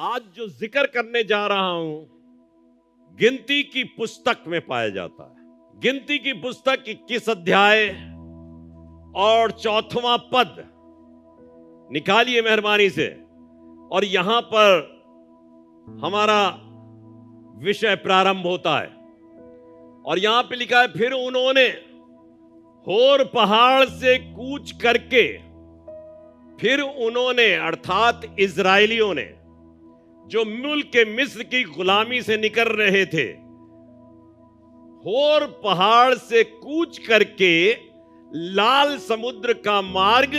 आज जो जिक्र करने जा रहा हूं गिनती की पुस्तक में पाया जाता है। गिनती की पुस्तक 21 अध्याय और 4वां पद निकालिए मेहरबानी से। और यहां पर हमारा विषय प्रारंभ होता है और यहां पे लिखा है, फिर उन्होंने होर पहाड़ से कूच करके, फिर उन्होंने अर्थात इजरायलियों ने जो मुल्क के मिस्र की गुलामी से निकल रहे थे, होर पहाड़ से कूच करके लाल समुद्र का मार्ग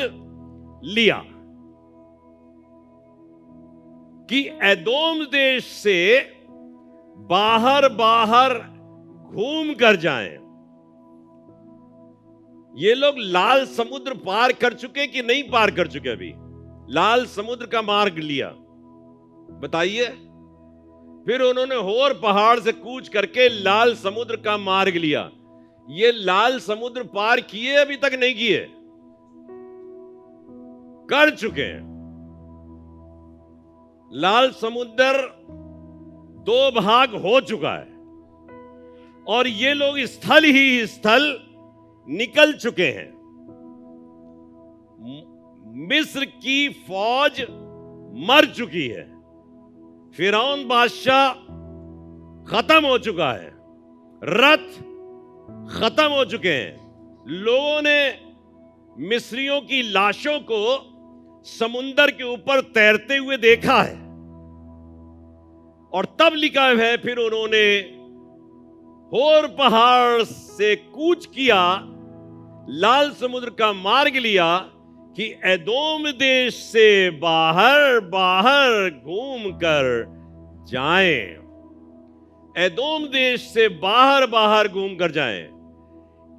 लिया कि एदोम देश से बाहर बाहर घूम कर जाएं। ये लोग लाल समुद्र पार कर चुके कि नहीं पार कर चुके? अभी लाल समुद्र का मार्ग लिया, बताइए। फिर उन्होंने होर पहाड़ से कूच करके लाल समुद्र का मार्ग लिया। ये लाल समुद्र पार किए अभी तक नहीं किए? कर चुके हैं। लाल समुद्र 2 भाग हो चुका है और ये लोग स्थल ही स्थल निकल चुके हैं। मिस्र की फौज मर चुकी है, फिरौन बादशाह खत्म हो चुका है, रथ खत्म हो चुके हैं। लोगों ने मिस्रियों की लाशों को समुंदर के ऊपर तैरते हुए देखा है। और तब लिखा है, फिर उन्होंने होर पहाड़ से कूच किया, लाल समुद्र का मार्ग लिया कि एदोम देश से बाहर बाहर घूम कर जाएं। एदोम देश से बाहर बाहर घूम कर जाएं।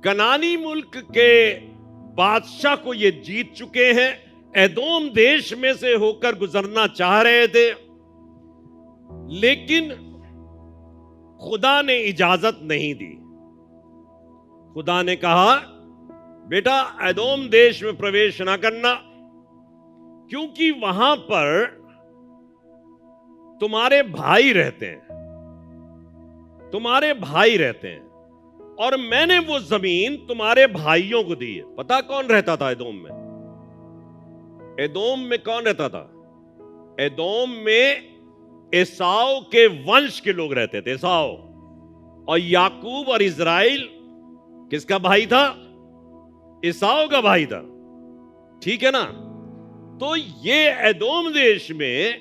कनानी मुल्क के बादशाह को ये जीत चुके हैं, एदोम देश में से होकर गुजरना चाह रहे थे, लेकिन खुदा ने इजाजत नहीं दी। खुदा ने कहा, बेटा एदोम देश में प्रवेश ना करना, क्योंकि वहां पर तुम्हारे भाई रहते हैं, तुम्हारे भाई रहते हैं और मैंने वो जमीन तुम्हारे भाइयों को दी है। पता कौन रहता था एदोम में? एदोम में कौन रहता था? एदोम में एसाव के वंश के लोग रहते थे। एसाव और याकूब और इजराइल किसका भाई था? एसाव का भाई था, ठीक है ना? तो ये एदोम देश में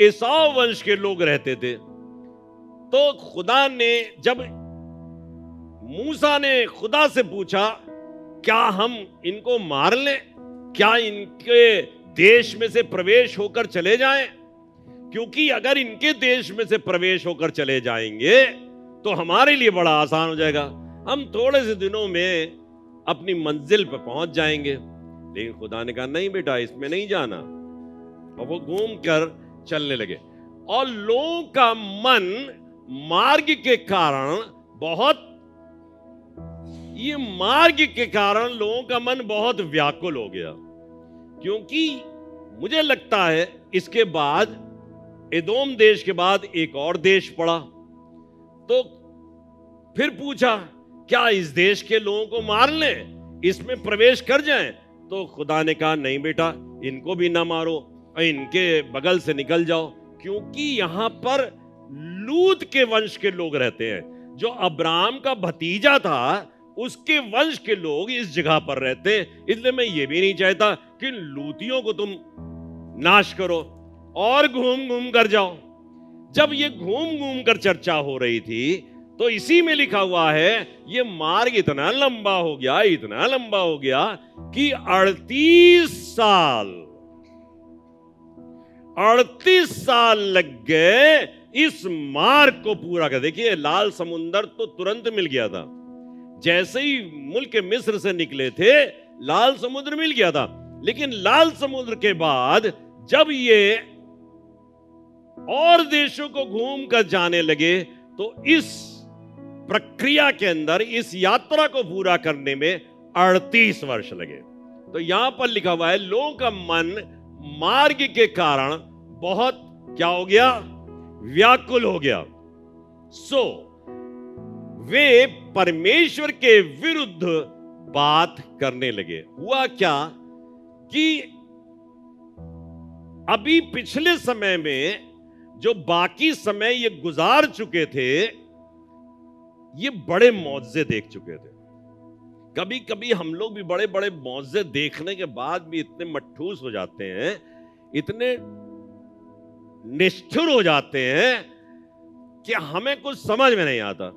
एसाव वंश के लोग रहते थे। तो खुदा ने, जब मूसा ने खुदा से पूछा, क्या हम इनको मार लें? क्या इनके देश में से प्रवेश होकर चले जाएं? क्योंकि अगर इनके देश में से प्रवेश होकर चले जाएंगे तो हमारे लिए बड़ा आसान हो जाएगा, हम थोड़े से दिनों में अपनी मंजिल पर पहुंच जाएंगे। लेकिन खुदा ने कहा, नहीं बेटा, इसमें नहीं जाना। और वो घूम कर चलने लगे और लोगों का मन मार्ग के कारण लोगों का मन बहुत व्याकुल हो गया। क्योंकि मुझे लगता है इसके बाद, एदोम देश के बाद एक और देश पड़ा। तो फिर पूछा, क्या इस देश के लोगों को मार लें, इसमें प्रवेश कर जाएं? तो खुदा ने कहा, नहीं बेटा, इनको भी ना मारो, इनके बगल से निकल जाओ, क्योंकि यहां पर लूत के वंश के लोग रहते हैं। जो अब्राहम का भतीजा था, उसके वंश के लोग इस जगह पर रहते हैं। इसलिए मैं ये भी नहीं चाहता कि लूतियों को तुम नाश करो और घूम घूम कर जाओ। जब ये घूम घूम कर चर्चा हो रही थी तो इसी में लिखा हुआ है, ये मार्ग इतना लंबा हो गया, इतना लंबा हो गया कि 38 साल लग गए इस मार्ग को पूरा कर। देखिए, लाल समुंदर तो तुरंत मिल गया था। जैसे ही मुल्क मिस्र से निकले थे, लाल समुद्र मिल गया था। लेकिन लाल समुद्र के बाद जब ये और देशों को घूम कर जाने लगे, तो इस प्रक्रिया के अंदर, इस यात्रा को पूरा करने में 38 वर्ष लगे। तो यहां पर लिखा हुआ है, लोगों का मन मार्ग के कारण बहुत क्या हो गया? व्याकुल हो गया। सो वे परमेश्वर के विरुद्ध बात करने लगे। हुआ क्या कि अभी पिछले समय में जो बाकी समय ये गुजार चुके थे, ये बड़े मौजे देख चुके थे। कभी कभी हम लोग भी बड़े बड़े मौजे देखने के बाद भी इतने मठूस हो जाते हैं, इतने निष्ठुर हो जाते हैं कि हमें कुछ समझ में नहीं आता।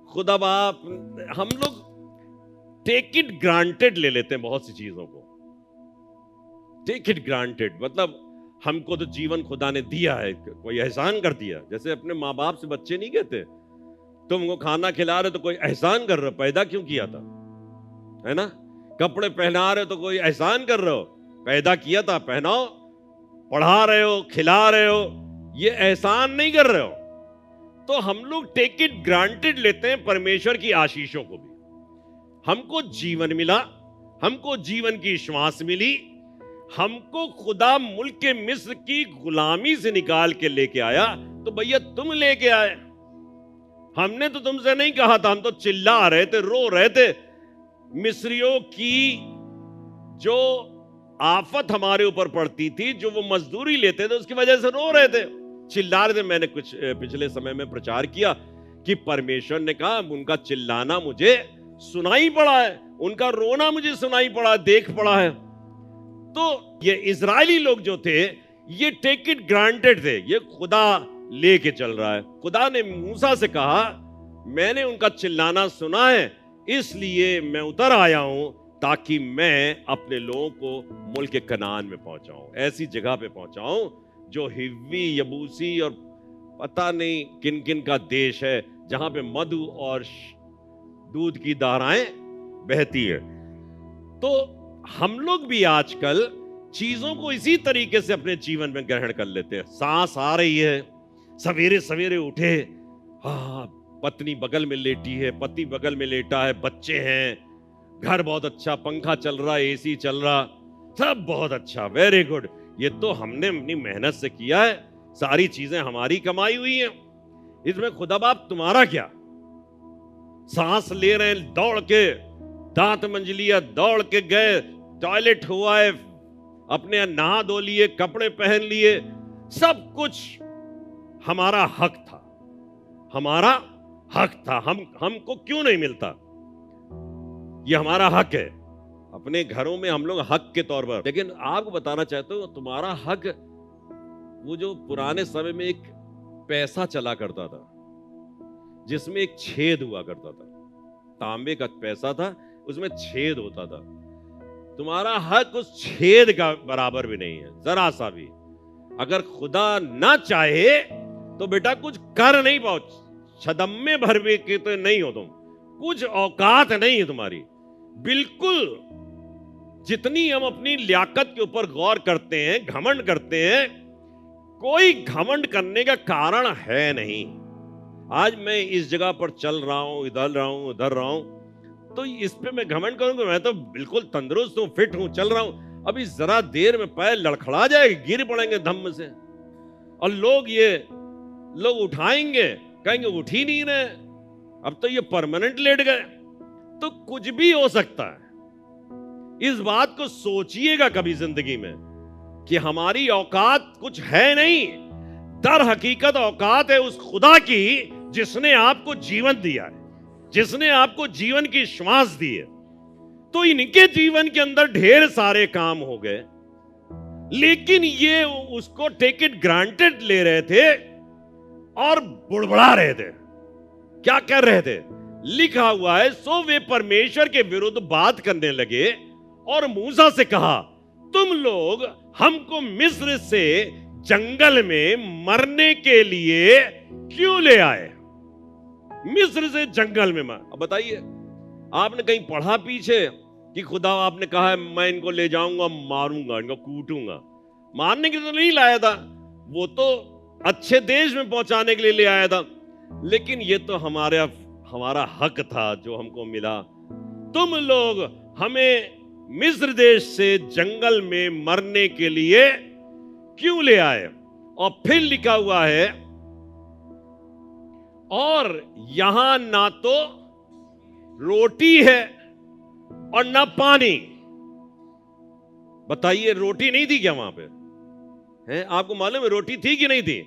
खुदा बाप, हम लोग टेक इट ग्रांटेड ले लेते हैं बहुत सी चीजों को। टेक इट ग्रांटेड मतलब हमको तो जीवन खुदा ने दिया है, कोई एहसान कर दिया। जैसे अपने माँ बाप से बच्चे नहीं कहते, तुमको खाना खिला रहे तो कोई एहसान कर रहे हो, पैदा क्यों किया था, है ना? कपड़े पहना रहे हो तो कोई एहसान कर रहे हो, पैदा किया था, पहनाओ। पढ़ा रहे हो, खिला रहे हो, ये एहसान नहीं कर रहे हो। तो हम लोग टेक इट ग्रांटेड लेते हैं परमेश्वर की आशीषों को भी। हमको जीवन मिला, हमको जीवन की श्वास मिली, हमको खुदा मुल्क के मिस्र की गुलामी से निकाल के लेके आया, तो भैया तुम लेके आए, हमने तो तुमसे नहीं कहा था। हम तो चिल्ला रहे थे, रो रहे थे। मिस्रियों की जो आफत हमारे ऊपर पड़ती थी, जो वो मजदूरी लेते थे, उसकी वजह से रो रहे थे, चिल्ला रहे थे। मैंने कुछ पिछले समय में प्रचार किया कि परमेश्वर ने कहा उनका चिल्लाना मुझे सुनाई पड़ा है, उनका रोना मुझे सुनाई पड़ा, देख पड़ा है। तो ये इजरायली लोग जो थे, ये टेक इट ग्रांटेड थे, ये खुदा लेके चल रहा है। खुदा ने मूसा से कहा मैंने उनका चिल्लाना सुना है, इसलिए मैं उतर आया हूं ताकि मैं अपने लोगों को मुल्क कनान में पहुंचाऊं, ऐसी जगह पे पहुंचाऊं जो हिव्वी, यबूसी और पता नहीं किन किन का देश है, जहां पे मधु और दूध की धाराएं बहती है। तो हम लोग भी आजकल चीजों को इसी तरीके से अपने जीवन में ग्रहण कर लेते हैं। सांस आ रही है, सवेरे सवेरे उठे, हाँ, पत्नी बगल में लेटी है, पति बगल में लेटा है, बच्चे हैं, घर बहुत अच्छा, पंखा चल रहा है, एसी चल रहा, सब बहुत अच्छा, वेरी गुड। ये तो हमने अपनी मेहनत से किया है, सारी चीजें हमारी कमाई हुई हैं, इसमें खुदा बाप तुम्हारा क्या? सांस ले रहे हैं दौड़ के, दांत मंजलिया दौड़ के गए, टॉयलेट हुआ है, अपने नहा धो लिए, कपड़े पहन लिए, सब कुछ हमारा हक था, हमारा हक था। हमको क्यों नहीं मिलता? ये हमारा हक है। अपने घरों में हम लोग हक के तौर पर, लेकिन आपको बताना चाहता हूं, तुम्हारा हक, वो जो पुराने समय में एक पैसा चला करता था जिसमें एक छेद हुआ करता था, तांबे का पैसा था, उसमें छेद होता था, तुम्हारा हक उस छेद का बराबर भी नहीं है, जरा सा भी। अगर खुदा ना चाहे तो बेटा कुछ कर नहीं पाओ, छदम्मे भरवे के तो नहीं हो तुम, कुछ औकात नहीं है तुम्हारी, बिल्कुल। जितनी हम अपनी लियाकत के ऊपर गौर करते हैं, घमंड करते हैं, कोई घमंड करने का कारण है नहीं। आज मैं इस जगह पर चल रहा हूं, इधर रहा हूं, उधर रहा हूं, तो इस पे मैं घमंड करूंगा? मैं तो बिल्कुल तंदुरुस्त हूं, फिट हूं, चल रहा हूं। अभी जरा देर में पैर लड़खड़ा जाएगा, गिर पड़ेंगे धम्म से, और लोग उठाएंगे, कहेंगे उठ ही नहीं रहे, अब तो ये परमानेंट लेट गए। तो कुछ भी हो सकता है। इस बात को सोचिएगा कभी जिंदगी में कि हमारी औकात कुछ है नहीं, दर हकीकत औकात है उस खुदा की जिसने आपको जीवन दिया है, जिसने आपको जीवन की श्वास दी है। तो इनके जीवन के अंदर ढेर सारे काम हो गए, लेकिन ये उसको टेक इट ग्रांटेड ले रहे थे और बुड़बड़ा रहे थे। क्या कर रहे थे? लिखा हुआ है, सो वे परमेश्वर के विरुद्ध बात करने लगे और मूसा से कहा, तुम लोग हमको मिस्र से जंगल में मरने के लिए क्यों ले आए? मिस्र से जंगल में अब बताइए, आपने कहीं पढ़ा पीछे कि खुदा आपने कहा है मैं इनको ले जाऊंगा, मारूंगा, इनको कूटूंगा? मारने के लिए तो नहीं लाया था, वो तो अच्छे देश में पहुंचाने के लिए ले आया था। लेकिन ये तो हमारा हक था जो हमको मिला। तुम लोग हमें मिस्र देश से जंगल में मरने के लिए क्यों ले आए? और फिर लिखा हुआ है और यहां ना तो रोटी है और ना पानी। बताइए, रोटी नहीं थी क्या वहां पे? है, आपको मालूम है रोटी थी कि नहीं थी?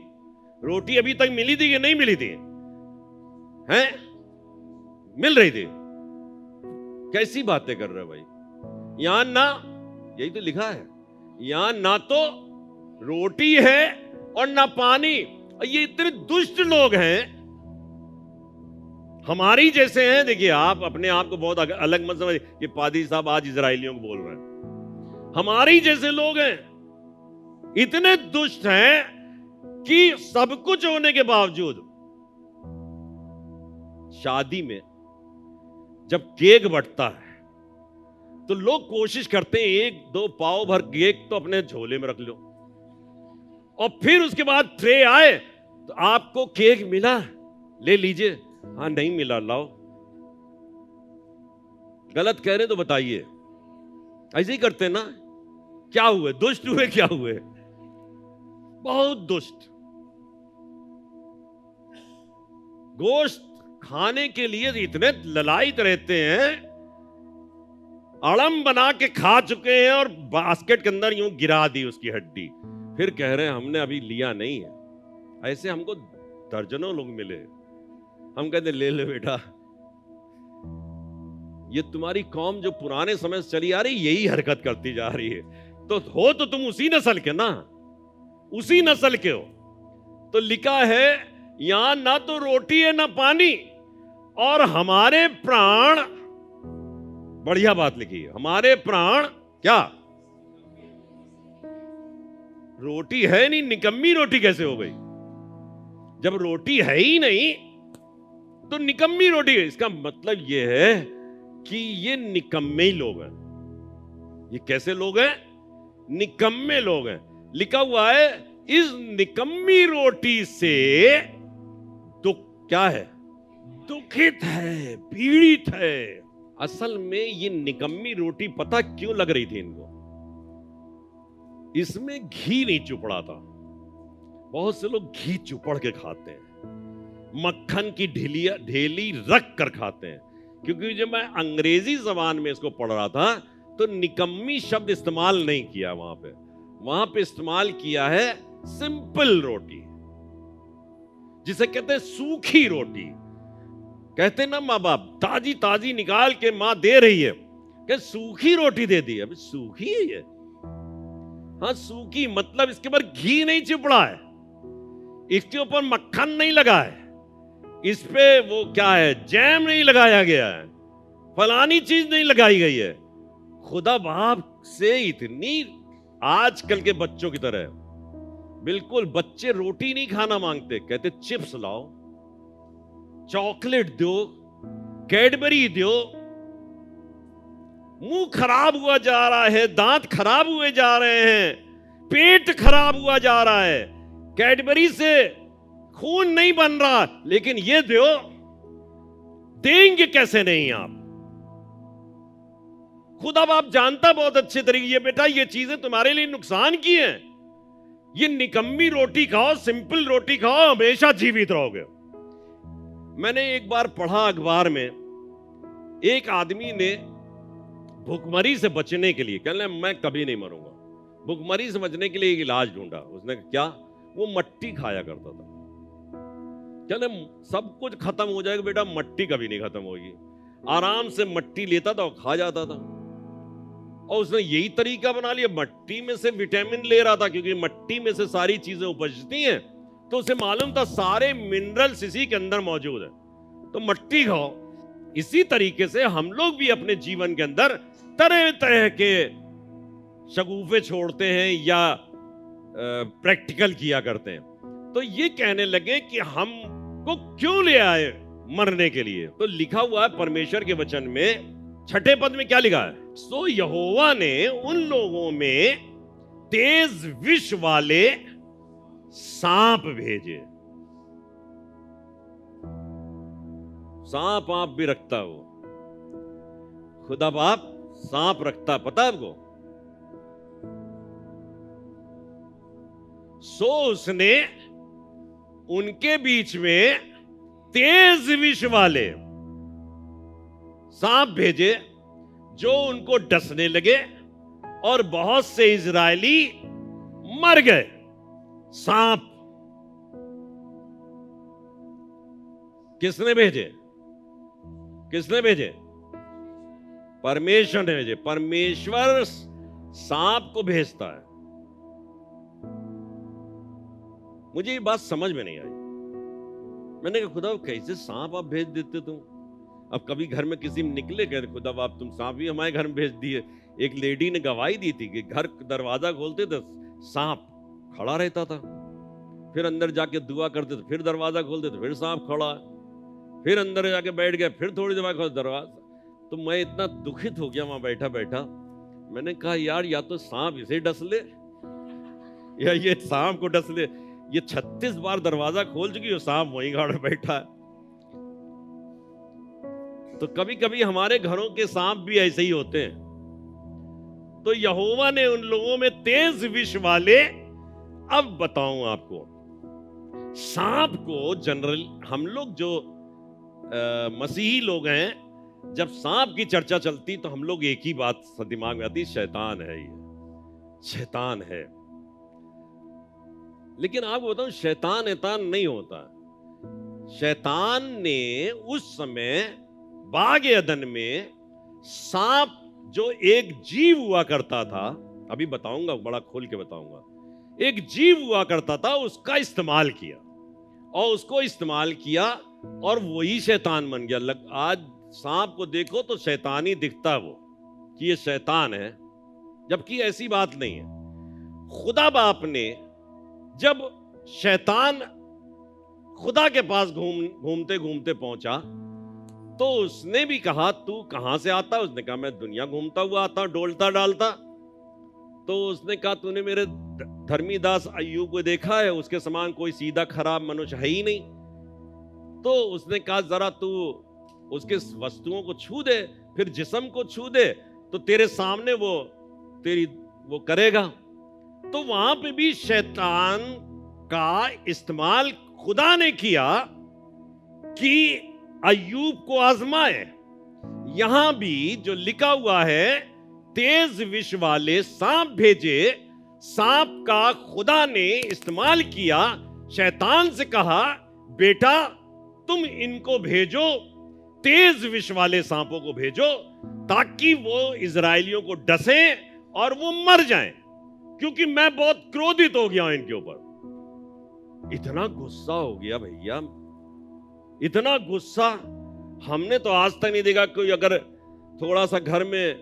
रोटी अभी तक मिली थी कि नहीं मिली थी? हैं? मिल रही थी। कैसी बातें कर रहे हो भाई? यहां ना, यही तो लिखा है, यहां ना तो रोटी है और ना पानी। ये इतने दुष्ट लोग हैं, हमारी जैसे हैं। देखिए, आप अपने आप को बहुत अलग मत समझिए कि पादी साहब आज इजरायलियों को बोल रहे हैं। हमारी जैसे लोग हैं, इतने दुष्ट हैं कि सब कुछ होने के बावजूद शादी में जब केक बंटता है तो लोग कोशिश करते हैं एक दो पाव भर केक तो अपने झोले में रख लो, और फिर उसके बाद ट्रे आए तो आपको केक मिला, ले लीजिए। हाँ, नहीं मिला, लाओ। गलत कह रहे तो बताइए। ऐसे ही करते ना? क्या हुए? दुष्ट हुए? क्या हुए? बहुत दुष्ट। गोश्त खाने के लिए इतने ललायत रहते हैं, अड़म बना के खा चुके हैं और बास्केट के अंदर यूं गिरा दी उसकी हड्डी, फिर कह रहे हैं हमने अभी लिया नहीं है। ऐसे हमको दर्जनों लोग मिले। हम कहते ले ले बेटा, ये तुम्हारी कौम जो पुराने समय से चली आ रही यही हरकत करती जा रही है। तो हो तो तुम उसी नस्ल के ना, उसी नस्ल के हो। तो लिखा है यहां ना तो रोटी है ना पानी, और हमारे प्राण, बढ़िया बात लिखी है, हमारे प्राण क्या? रोटी है नहीं, निकम्मी रोटी कैसे हो गई? जब रोटी है ही नहीं तो निकम्मी रोटी है। इसका मतलब यह है कि ये निकम्मे ही लोग हैं। ये कैसे लोग हैं? निकम्मे लोग हैं। लिखा हुआ है इस निकम्मी रोटी से दुख क्या है? दुखित है, पीड़ित है। असल में ये निकम्मी रोटी पता क्यों लग रही थी इनको? इसमें घी नहीं चुपड़ा था। बहुत से लोग घी चुपड़ के खाते हैं, मक्खन की ढेली रख कर खाते हैं। क्योंकि जब मैं अंग्रेजी जबान में इसको पढ़ रहा था तो निकम्मी शब्द इस्तेमाल नहीं किया वहां पे इस्तेमाल किया है सिंपल रोटी, जिसे कहते हैं सूखी रोटी। कहते ना माँ बाप, ताजी ताजी निकाल के माँ दे रही है, क्या सूखी रोटी दे दी? अभी सूखी है ये? हाँ, सूखी मतलब इसके ऊपर घी नहीं चिपड़ा है, इसके ऊपर मक्खन नहीं लगा है, इस पे वो क्या है, जैम नहीं लगाया गया है, फलानी चीज नहीं लगाई गई है। खुदा बाप से इतनी आजकल के बच्चों की तरह, बिल्कुल बच्चे रोटी नहीं खाना मांगते, कहते चिप्स लाओ, चॉकलेट दो, कैडबरी दो। मुंह खराब हुआ जा रहा है, दांत खराब हुए जा रहे हैं, पेट खराब हुआ जा रहा है। कैडबरी से खून नहीं बन रहा, लेकिन ये दो, देंगे कैसे नहीं आप? खुदा बाप जानता बहुत अच्छे तरीके, ये बेटा ये चीजें तुम्हारे लिए नुकसान की हैं। ये निकम्मी रोटी खाओ, सिंपल रोटी खाओ, हमेशा जीवित रहोगे। मैंने एक बार पढ़ा अखबार में, एक आदमी ने भुखमरी से बचने के लिए, कहने मैं कभी नहीं मरूंगा, भुखमरी से बचने के लिए एक इलाज ढूंढा। उसने क्या? वो मट्टी खाया करता था। कहने सब कुछ खत्म हो जाएगा बेटा, मट्टी कभी नहीं खत्म होगी। आराम से मट्टी लेता था और खा जाता था। और उसने यही तरीका बना लिया, मट्टी में से विटामिन ले रहा था, क्योंकि मट्टी में से सारी चीजें उपजती हैं, तो उसे मालूम था सारे मिनरल्स इसी के अंदर मौजूद है, तो मट्टी खाओ। इसी तरीके से हम लोग भी अपने जीवन के अंदर तरह तरह के शगुफे छोड़ते हैं या प्रैक्टिकल किया करते हैं। तो ये कहने लगे कि हमको क्यों ले आए मरने के लिए? तो लिखा हुआ है परमेश्वर के वचन में, छठे पद में क्या लिखा है? सो यहोवा ने उन लोगों में तेज विष वाले सांप भेजे। सांप आप भी रखता हो, खुदा बाप सांप रखता, पता है आपको? सो उसने उनके बीच में तेज विष वाले सांप भेजे जो उनको डसने लगे और बहुत से इजरायली मर गए। सांप किसने भेजे? किसने भेजे? परमेश्वर ने भेजे। परमेश्वर सांप को भेजता है। मुझे ये बात समझ में नहीं आई। मैंने कहा खुदा कैसे सांप आप भेज देते तुम? अब कभी घर में किसी में निकले कहते खुदा आप तुम सांप भी हमारे घर में भेज दिए। एक लेडी ने गवाही दी थी कि घर दरवाजा खोलते थे सांप खड़ा रहता था, फिर अंदर जाके दुआ करते थे, फिर दरवाजा खोलते थे फिर सांप खड़ा, फिर अंदर जाके बैठ गया, फिर थोड़ी देर बाद दरवाजा। तो मैं इतना दुखित हो गया वहां बैठा बैठा। मैंने कहा यार या तो सांप इसे डस ले या ये सांप को डस ले। ये 36 बार दरवाजा खोल चुकी है, सांप वहीं गाड़ बैठा है। तो कभी कभी हमारे घरों के सांप भी ऐसे ही होते हैं। तो यहोवा ने उन लोगों में तेज विष वाले, अब बताऊं आपको, सांप को जनरल हम लोग जो मसीही लोग हैं, जब सांप की चर्चा चलती तो हम लोग एक ही बात दिमाग में आती, शैतान है, ये शैतान है। लेकिन आपको बताऊं शैतान एतान नहीं होता। शैतान ने उस समय बाग अदन में सांप जो एक जीव हुआ करता था, अभी बताऊंगा, बड़ा खोल के बताऊंगा, एक जीव हुआ करता था, उसका इस्तेमाल किया और उसको इस्तेमाल किया और वही शैतान बन गया। आज सांप को देखो तो शैतान ही दिखता है वो कि ये शैतान है, जबकि ऐसी बात नहीं है। खुदा बाप ने जब शैतान खुदा के पास घूमते घूमते पहुंचा तो उसने भी कहा तू कहां से आता? उसने कहा मैं दुनिया घूमता हुआ आता, डोलता डालता। तो उसने कहा तूने मेरे धर्मी दास अय्यूब को देखा है? उसके समान कोई सीधा खराब मनुष्य है ही नहीं। तो उसने कहा जरा तू उसके वस्तुओं को छू दे, फिर जिस्म को छू दे, तो तेरे सामने वो करेगा। तो वहां पे भी शैतान का इस्तेमाल खुदा ने किया कि अय्यूब को आजमाए। यहां भी जो लिखा हुआ है तेज विष वाले सांप भेजे, सांप का खुदा ने इस्तेमाल किया। शैतान से कहा बेटा तुम इनको भेजो, तेज विष वाले सांपों को भेजो, ताकि वो इजरायलियों को डसें और वो मर जाएं, क्योंकि मैं बहुत क्रोधित हो गया हूं इनके ऊपर। इतना गुस्सा हो गया भैया, इतना गुस्सा हमने तो आज तक नहीं देखा। कोई अगर थोड़ा सा घर में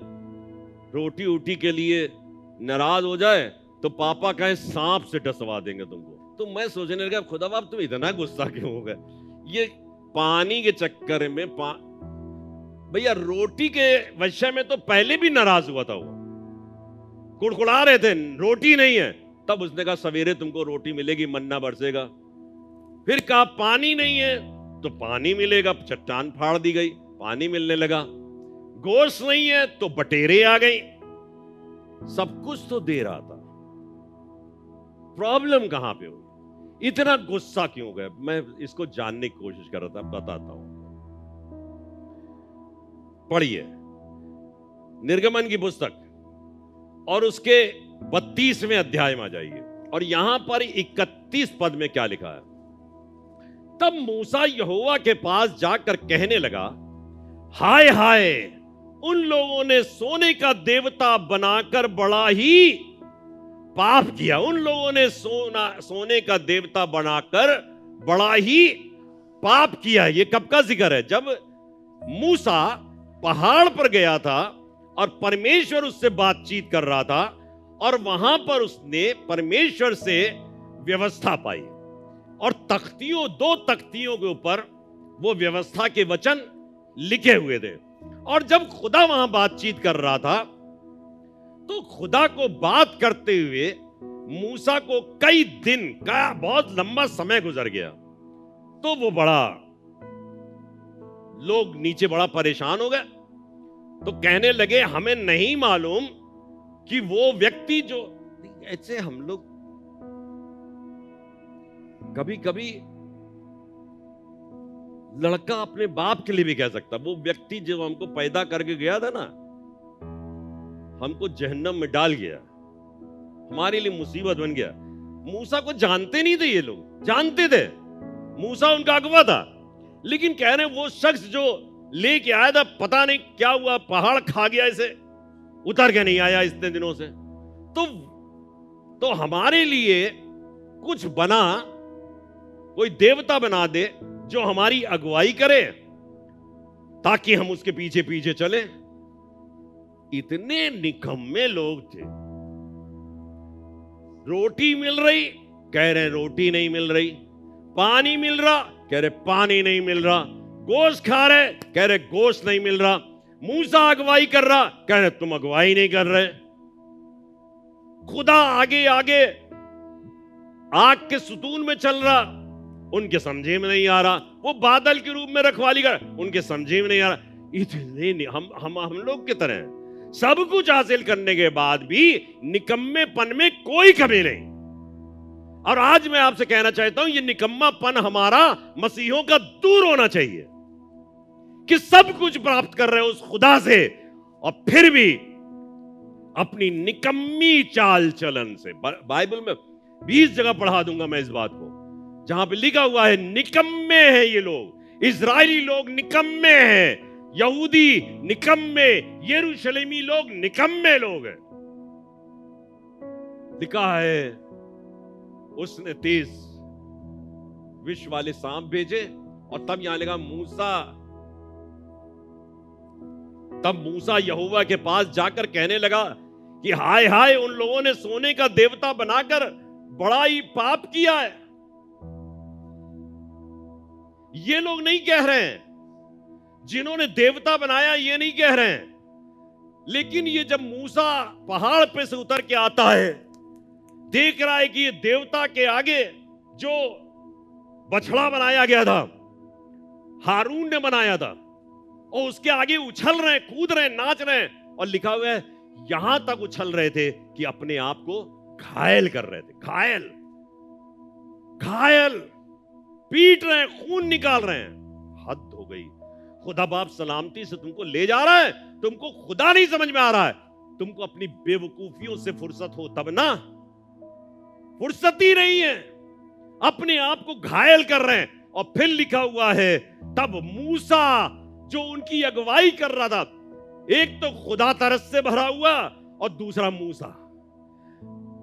रोटी उटी के लिए नाराज हो जाए तो पापा कहे सांप से डसवा देंगे तुमको। तो मैं सोचने लगा खुदा बाप तुम इतना गुस्सा क्यों हो गए? ये पानी के चक्कर में भैया रोटी के विषय में तो पहले भी नाराज हुआ था, वो कुड़कुड़ा रहे थे रोटी नहीं है। तब उसने कहा सवेरे तुमको रोटी मिलेगी, मन्ना बरसेगा। फिर कहा पानी नहीं है तो पानी मिलेगा, चट्टान फाड़ दी गई, पानी मिलने लगा। गोश्त नहीं है तो बटेरे आ गई। सब कुछ तो दे रहा था, प्रॉब्लम कहां पे हुई? इतना गुस्सा क्यों गया? मैं इसको जानने की कोशिश कर रहा था, बताता हूं। पढ़िए निर्गमन की पुस्तक और उसके 32वें अध्याय में आ जाइए, और यहां पर 31 पद में क्या लिखा है? तब मूसा यहोवा के पास जाकर कहने लगा, हाय हाय, उन लोगों ने सोने का देवता बनाकर बड़ा ही पाप किया। उन लोगों ने सोने का देवता बनाकर बड़ा ही पाप किया। ये कब का जिक्र है? जब मूसा पहाड़ पर गया था और परमेश्वर उससे बातचीत कर रहा था, और वहां पर उसने परमेश्वर से व्यवस्था पाई, और तख्तियों, 2 तख्तियों के ऊपर वो व्यवस्था के वचन लिखे हुए थे। और जब खुदा वहां बातचीत कर रहा था तो खुदा को बात करते हुए मूसा को कई दिन का बहुत लंबा समय गुजर गया। तो वो लोग नीचे बड़ा परेशान हो गए। तो कहने लगे हमें नहीं मालूम कि वो व्यक्ति जो ऐसे हम लोग कभी कभी लड़का अपने बाप के लिए भी कह सकता, वो व्यक्ति जो हमको पैदा करके गया था ना, हमको जहन्नम में डाल गया, हमारे लिए मुसीबत बन गया। मूसा को जानते नहीं थे ये लोग, जानते थे मूसा उनका अगवा था, लेकिन कह रहे वो शख्स जो लेके आया था, पता नहीं क्या हुआ, पहाड़ खा गया इसे, उतर के नहीं आया इतने दिनों से। तो हमारे लिए कुछ बना, कोई देवता बना दे जो हमारी अगुवाई करे, ताकि हम उसके पीछे पीछे चले। इतने निकम्मे लोग थे। रोटी मिल रही, कह रहे रोटी नहीं मिल रही, पानी मिल रहा, कह रहे पानी नहीं मिल रहा, गोश्त खा रहे, कह रहे गोश्त नहीं मिल रहा, मूसा अगुवाई कर रहा, कह रहे तुम अगुवाई नहीं कर रहे। खुदा आगे आगे आग के सुतून में चल रहा, उनके समझे में नहीं आ रहा। वो बादल के रूप में रखवाली कर, उनके समझे में नहीं आ रहा। इतने हम लोग की तरह सब कुछ हासिल करने के बाद भी निकम्मेपन में कोई कमी नहीं। और आज मैं आपसे कहना चाहता हूं, ये निकम्मापन हमारा मसीहों का दूर होना चाहिए कि सब कुछ प्राप्त कर रहे हो उस खुदा से, और फिर भी अपनी निकम्मी चाल चलन से। बाइबल में 20 जगह पढ़ा दूंगा मैं इस बात को, जहां पे लिखा हुआ है निकम्मे हैं ये लोग, इजरायली लोग निकम्मे हैं, यहूदी निकम्मे, यरूशलेमी लोग निकम्मे लोग हैं। लिखा है उसने 30 विष वाले सांप भेजे, और तब यहां लिखा तब मूसा यहोवा के पास जाकर कहने लगा कि हाय हाय, उन लोगों ने सोने का देवता बनाकर बड़ा ही पाप किया है। ये लोग नहीं कह रहे हैं, जिन्होंने देवता बनाया ये नहीं कह रहे हैं, लेकिन ये जब मूसा पहाड़ पे से उतर के आता है, देख रहा है कि ये देवता के आगे जो बछड़ा बनाया गया था, हारून ने बनाया था, और उसके आगे उछल रहे, कूद रहे, नाच रहे, और लिखा हुआ है यहां तक उछल रहे थे कि अपने आप को घायल कर रहे थे। घायल घायल, पीट रहे हैं, खून निकाल रहे हैं। हद हो गई। खुदा बाप सलामती से तुमको ले जा रहा है, तुमको खुदा नहीं समझ में आ रहा है, तुमको अपनी बेवकूफियों से फुर्सत हो तब ना, फुर्सत ही नहीं है, अपने आप को घायल कर रहे हैं। और फिर लिखा हुआ है तब मूसा जो उनकी अगुवाई कर रहा था, एक तो खुदा तरस से भरा हुआ, और दूसरा मूसा,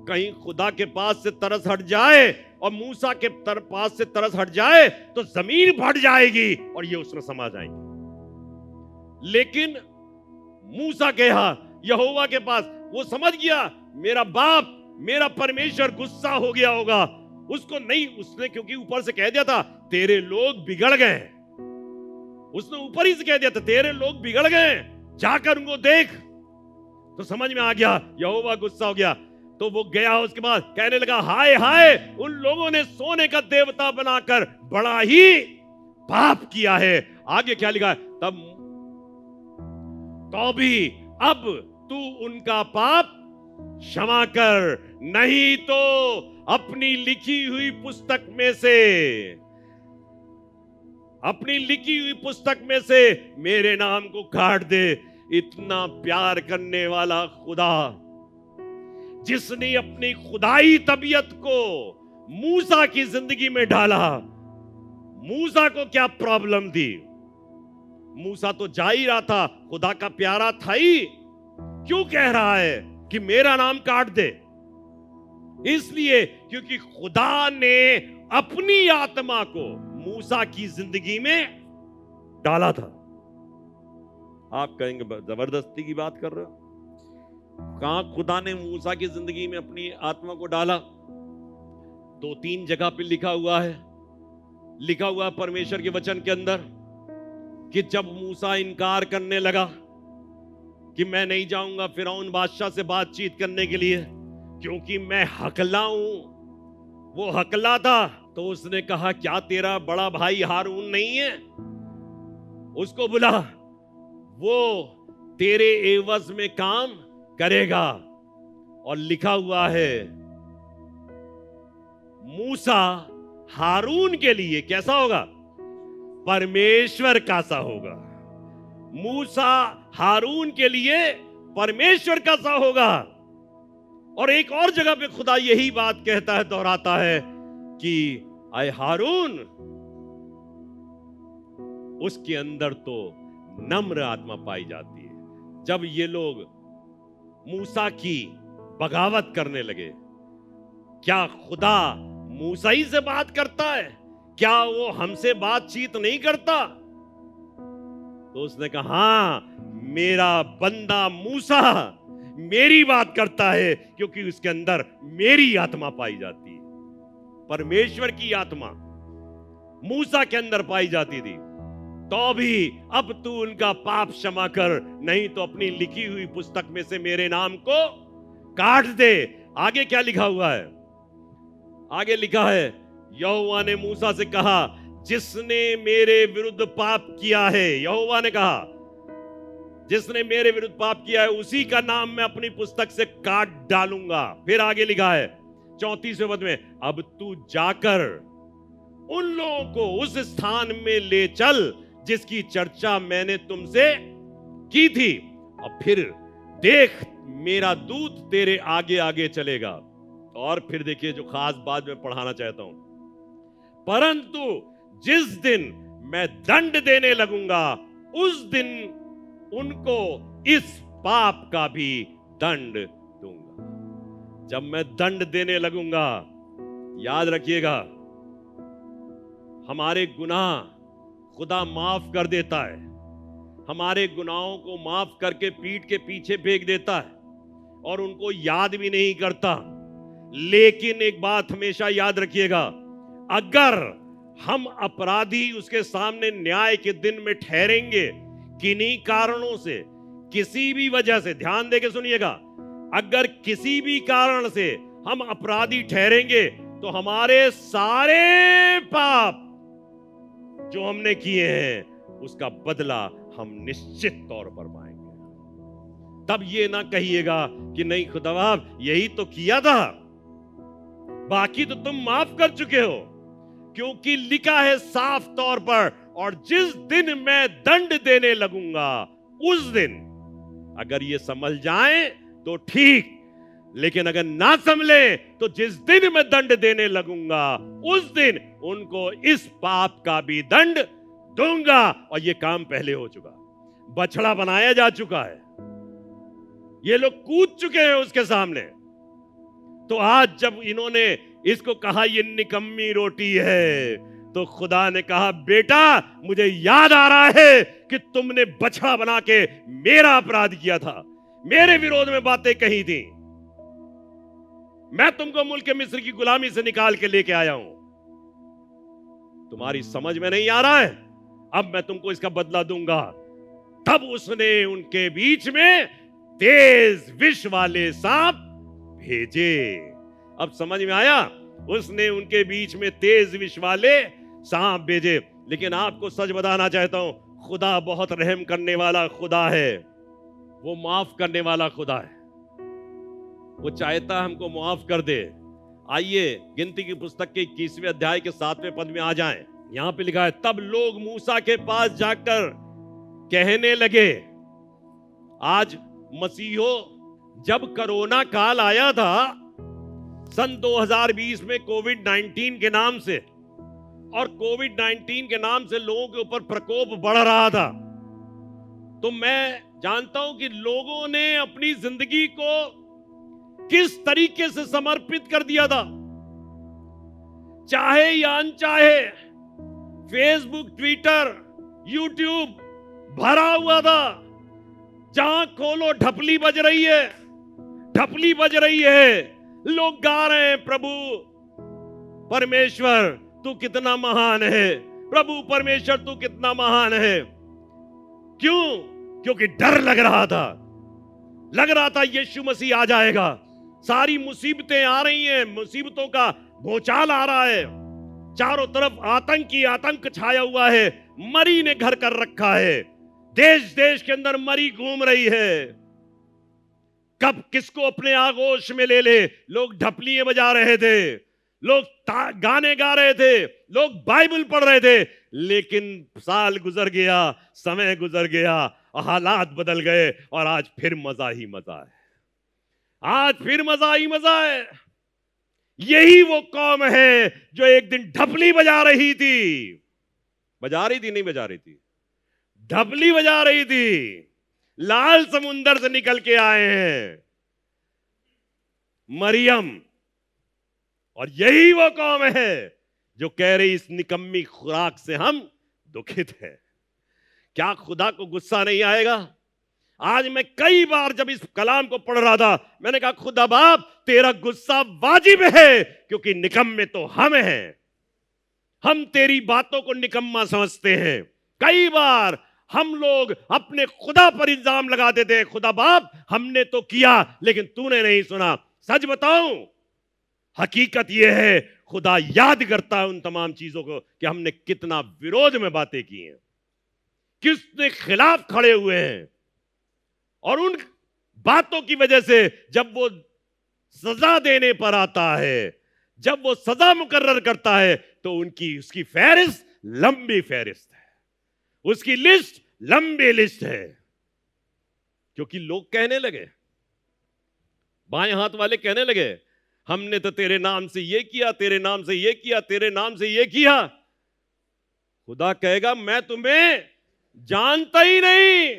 कहीं खुदा के पास से तरस हट जाए और मूसा के पास से तरस हट जाए तो जमीन फट जाएगी और ये उसमें समा जाएंगे। लेकिन मूसा गया यहोवा के पास, वो समझ गया मेरा बाप, मेरा परमेश्वर गुस्सा हो गया होगा, उसको नहीं, उसने क्योंकि ऊपर से कह दिया था तेरे लोग बिगड़ गए, उसने ऊपर ही से कह दिया था तेरे लोग बिगड़ गए, जाकर उनको देख। तो समझ में आ गया, यहोवा गुस्सा हो गया। तो वो गया, उसके बाद कहने लगा हाय हाय, उन लोगों ने सोने का देवता बनाकर बड़ा ही पाप किया है। आगे क्या लिखा है, तब तो भी अब तू उनका पाप क्षमा कर, नहीं तो अपनी लिखी हुई पुस्तक में से, अपनी लिखी हुई पुस्तक में से मेरे नाम को काट दे। इतना प्यार करने वाला खुदा, जिसने अपनी खुदाई तबीयत को मूसा की जिंदगी में डाला। मूसा को क्या प्रॉब्लम थी? मूसा तो जा ही रहा था, खुदा का प्यारा था ही, क्यों कह रहा है कि मेरा नाम काट दे? इसलिए क्योंकि खुदा ने अपनी आत्मा को मूसा की जिंदगी में डाला था। आप कहेंगे जबरदस्ती की बात कर रहे हो, कहां खुदा ने मूसा की जिंदगी में अपनी आत्मा को डाला? 2-3 जगह पे लिखा हुआ है, लिखा हुआ है परमेश्वर के वचन के अंदर कि जब मूसा इनकार करने लगा कि मैं नहीं जाऊंगा फिरौन बादशाह से बातचीत करने के लिए क्योंकि मैं हकला हूं, वो हकला था, तो उसने कहा क्या तेरा बड़ा भाई हारून नहीं है? उसको बुला, वो तेरे एवज में काम करेगा। और लिखा हुआ है मूसा हारून के लिए कैसा होगा? परमेश्वर का सा होगा। मूसा हारून के लिए परमेश्वर का सा होगा। और एक और जगह पे खुदा यही बात कहता है, दोहराता है कि आए हारून, उसके अंदर तो नम्र आत्मा पाई जाती है। जब ये लोग मूसा की बगावत करने लगे, क्या खुदा मूसा ही से बात करता है? क्या वो हमसे बातचीत नहीं करता? तो उसने कहा, हां, मेरा बंदा मूसा मेरी बात करता है, क्योंकि उसके अंदर मेरी आत्मा पाई जाती है। परमेश्वर की आत्मा मूसा के अंदर पाई जाती थी। तो भी अब तू उनका पाप क्षमा कर, नहीं तो अपनी लिखी हुई पुस्तक में से मेरे नाम को काट दे। आगे क्या लिखा हुआ है? आगे लिखा है, यहोवा ने मूसा से कहा, जिसने मेरे विरुद्ध पाप किया है, यहोवा ने कहा, जिसने मेरे विरुद्ध पाप किया है उसी का नाम मैं अपनी पुस्तक से काट डालूंगा। फिर आगे लिखा है 34वें पद में, अब तू जाकर उन लोगों को उस स्थान में ले चल जिसकी चर्चा मैंने तुमसे की थी, और फिर देख मेरा दूत तेरे आगे आगे चलेगा। और फिर देखिए जो खास बात मैं पढ़ाना चाहता हूं, परंतु जिस दिन मैं दंड देने लगूंगा उस दिन उनको इस पाप का भी दंड दूंगा। जब मैं दंड देने लगूंगा, याद रखिएगा, हमारे गुनाह खुदा माफ कर देता है। हमारे गुनाहों को माफ करके पीठ के पीछे फेंक देता है और उनको याद भी नहीं करता। लेकिन एक बात हमेशा याद रखिएगा, अगर हम अपराधी उसके सामने न्याय के दिन में ठहरेंगे, किन्हीं कारणों से, किसी भी वजह से, ध्यान देके सुनिएगा, अगर किसी भी कारण से हम अपराधी ठहरेंगे तो हमारे सारे पाप जो हमने किए हैं उसका बदला हम निश्चित तौर पर पाएंगे। तब ये ना कहिएगा कि नहीं खुदावंद यही तो किया था, बाकी तो तुम माफ कर चुके हो, क्योंकि लिखा है साफ तौर पर, और जिस दिन मैं दंड देने लगूंगा उस दिन। अगर ये समझ जाए तो ठीक, लेकिन अगर ना समझे तो जिस दिन मैं दंड देने लगूंगा उस दिन उनको इस पाप का भी दंड दूंगा। और ये काम पहले हो चुका, बछड़ा बनाया जा चुका है, ये लोग कूद चुके हैं उसके सामने। तो आज जब इन्होंने इसको कहा ये निकम्मी रोटी है, तो खुदा ने कहा, बेटा मुझे याद आ रहा है कि तुमने बछड़ा बना के मेरा अपराध किया था, मेरे विरोध में बातें कही थी, मैं तुमको मुल्क मिस्र की गुलामी से निकाल के लेके आया हूं, तुम्हारी समझ में नहीं आ रहा है, अब मैं तुमको इसका बदला दूंगा। तब उसने उनके बीच में तेज विष वाले सांप भेजे। अब समझ में आया? उसने उनके बीच में तेज विष वाले सांप भेजे। लेकिन आपको सच बताना चाहता हूं, खुदा बहुत रहम करने वाला खुदा है, वो माफ करने वाला खुदा है, वो चाहता है हमको माफ कर दे। आइए गिनती की पुस्तक के 21वें अध्याय के 7वें पद में आ जाएं। यहां पे लिखा है, तब लोग मूसा के पास जाकर कहने लगे, आज मसीहो, जब कोरोना काल आया था सन 2020 में कोविड-19 के नाम से, और कोविड-19 के नाम से लोगों के ऊपर प्रकोप बढ़ रहा था, तो मैं जानता हूं कि लोगों ने अपनी जिंदगी को किस तरीके से समर्पित कर दिया था, चाहे या अनचाहे। फेसबुक, ट्विटर, यूट्यूब भरा हुआ था, जहां खोलो ढपली बज रही है, ढपली बज रही है, लोग गा रहे हैं, प्रभु परमेश्वर तू कितना महान है, प्रभु परमेश्वर तू कितना महान है। क्यों? क्योंकि डर लग रहा था यीशु मसीह आ जाएगा, सारी मुसीबतें आ रही हैं, मुसीबतों का भूचाल आ रहा है, चारों तरफ आतंक छाया हुआ है, मरी ने घर कर रखा है, देश देश के अंदर मरी घूम रही है, कब किसको अपने आगोश में ले ले। लोग ढपलियां बजा रहे थे, लोग गाने गा रहे थे, लोग बाइबल पढ़ रहे थे, लेकिन साल गुजर गया, समय गुजर गया, हालात बदल गए और आज फिर मजा ही मजा है। आज फिर मजा ही मजा है। यही वो कौम है जो एक दिन ढपली बजा रही थी, बजा रही थी नहीं बजा रही थी, ढपली बजा रही थी, लाल समुंदर से निकल के आए हैं मरियम। और यही वो कौम है जो कह रही इस निकम्मी खुराक से हम दुखित हैं। क्या खुदा को गुस्सा नहीं आएगा? आज मैं कई बार जब इस कलाम को पढ़ रहा था, मैंने कहा खुदा बाप तेरा गुस्सा वाजिब है, क्योंकि निकम्मे तो हम हैं। हम तेरी बातों को निकम्मा समझते हैं। कई बार हम लोग अपने खुदा पर इल्जाम लगा देते हैं, खुदा बाप हमने तो किया लेकिन तूने नहीं सुना। सच बताऊं, हकीकत यह है खुदा याद करता है उन तमाम चीजों को कि हमने कितना विरोध में बातें की हैं, किसने खिलाफ खड़े हुए हैं। और उन बातों की वजह से जब वो सजा देने पर आता है, जब वो सजा मुकर्रर करता है, तो उसकी फहरिस्त लंबी फहरिस्त है, उसकी लिस्ट लंबी लिस्ट है। क्योंकि लोग कहने लगे, बाएं हाथ वाले कहने लगे, हमने तो तेरे नाम से ये किया, तेरे नाम से ये किया, तेरे नाम से ये किया। खुदा कहेगा मैं तुम्हें जानता ही नहीं।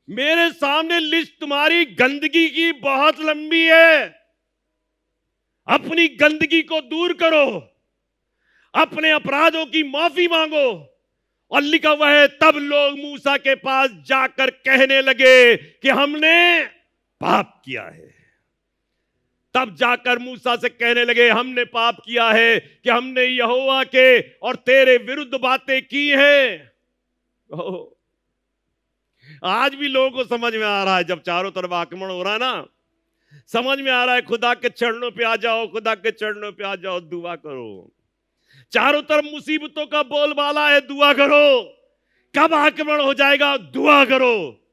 मेरे सामने लिस्ट तुम्हारी गंदगी की बहुत लंबी है। अपनी गंदगी को दूर करो, अपने अपराधों की माफी मांगो। और लिखा हुआ है तब लोग मूसा के पास जाकर कहने लगे कि हमने पाप किया है। तब जाकर मूसा से कहने लगे हमने पाप किया है कि हमने यहोवा के और तेरे विरुद्ध बातें की हैं। आज भी लोगों को समझ में आ रहा है, जब चारों तरफ आक्रमण हो रहा है ना, समझ में आ रहा है खुदा के चरणों पे आ जाओ, खुदा के चरणों पे आ जाओ, दुआ करो। चारों तरफ मुसीबतों का बोलबाला है, दुआ करो। कब आक्रमण हो जाएगा? दुआ करो।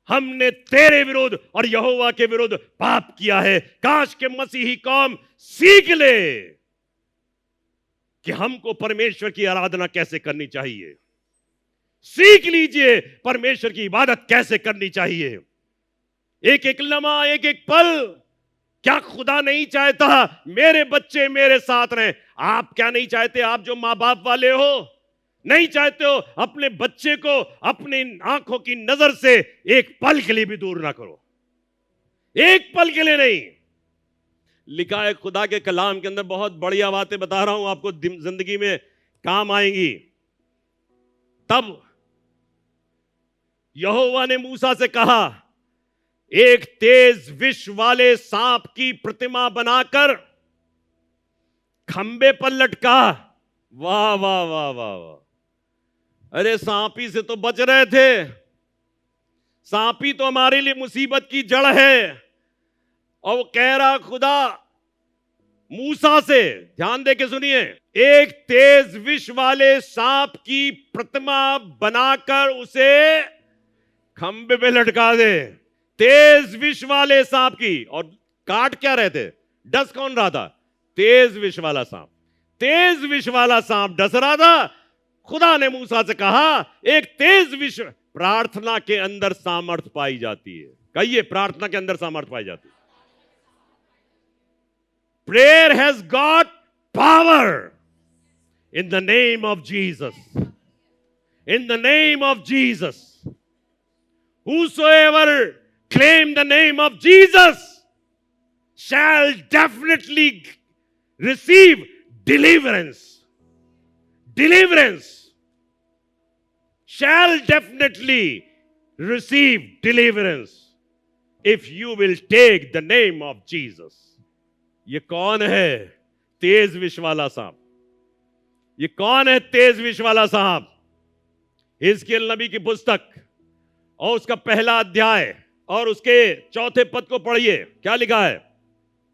हमने तेरे विरुद्ध और यहोवा के विरुद्ध पाप किया है। काश के मसीही कौम सीख ले कि हमको परमेश्वर की आराधना कैसे करनी चाहिए। सीख लीजिए परमेश्वर की इबादत कैसे करनी चाहिए। एक एक लम्हा, एक एक पल। क्या खुदा नहीं चाहता मेरे बच्चे मेरे साथ रहें? आप क्या नहीं चाहते? आप जो मां बाप वाले हो, नहीं चाहते हो अपने बच्चे को अपनी आंखों की नजर से एक पल के लिए भी दूर ना करो, एक पल के लिए नहीं। लिखा है खुदा के कलाम के अंदर, बहुत बढ़िया बातें बता रहा हूं आपको, जिंदगी में काम आएंगी। तब यहोवा ने मूसा से कहा एक तेज विष वाले सांप की प्रतिमा बनाकर खंबे पर लटका। वाह वाह वाह वाह वाह। अरे सांपी से तो बच रहे थे, सांपी तो हमारे लिए मुसीबत की जड़ है। और वो कह रहा खुदा मूसा से, ध्यान दे के सुनिए, एक तेज विष वाले सांप की प्रतिमा बनाकर उसे खंबे पे लटका दे। तेज विष वाले सांप की। और काट क्या रहे थे? डस कौन रहा था? तेज विष वाला सांप। तेज विष वाला सांप डस रहा था। खुदा ने मूसा से कहा एक तेज विष। प्रार्थना के अंदर सामर्थ पाई जाती है। कहिए, प्रार्थना के अंदर सामर्थ पाई जाती है। Prayer has got power in the name of Jesus. In the name of Jesus. Whosoever claim the name of Jesus shall definitely receive deliverance. Deliverance. Shall definitely receive deliverance if you will take the name of Jesus. ये कौन है तेज विष वाला सांप? ये कौन है तेज विष वाला सांप? हिजकिय्याह नबी की पुस्तक और उसका पहला अध्याय और उसके चौथे पद को पढ़िए। क्या लिखा है?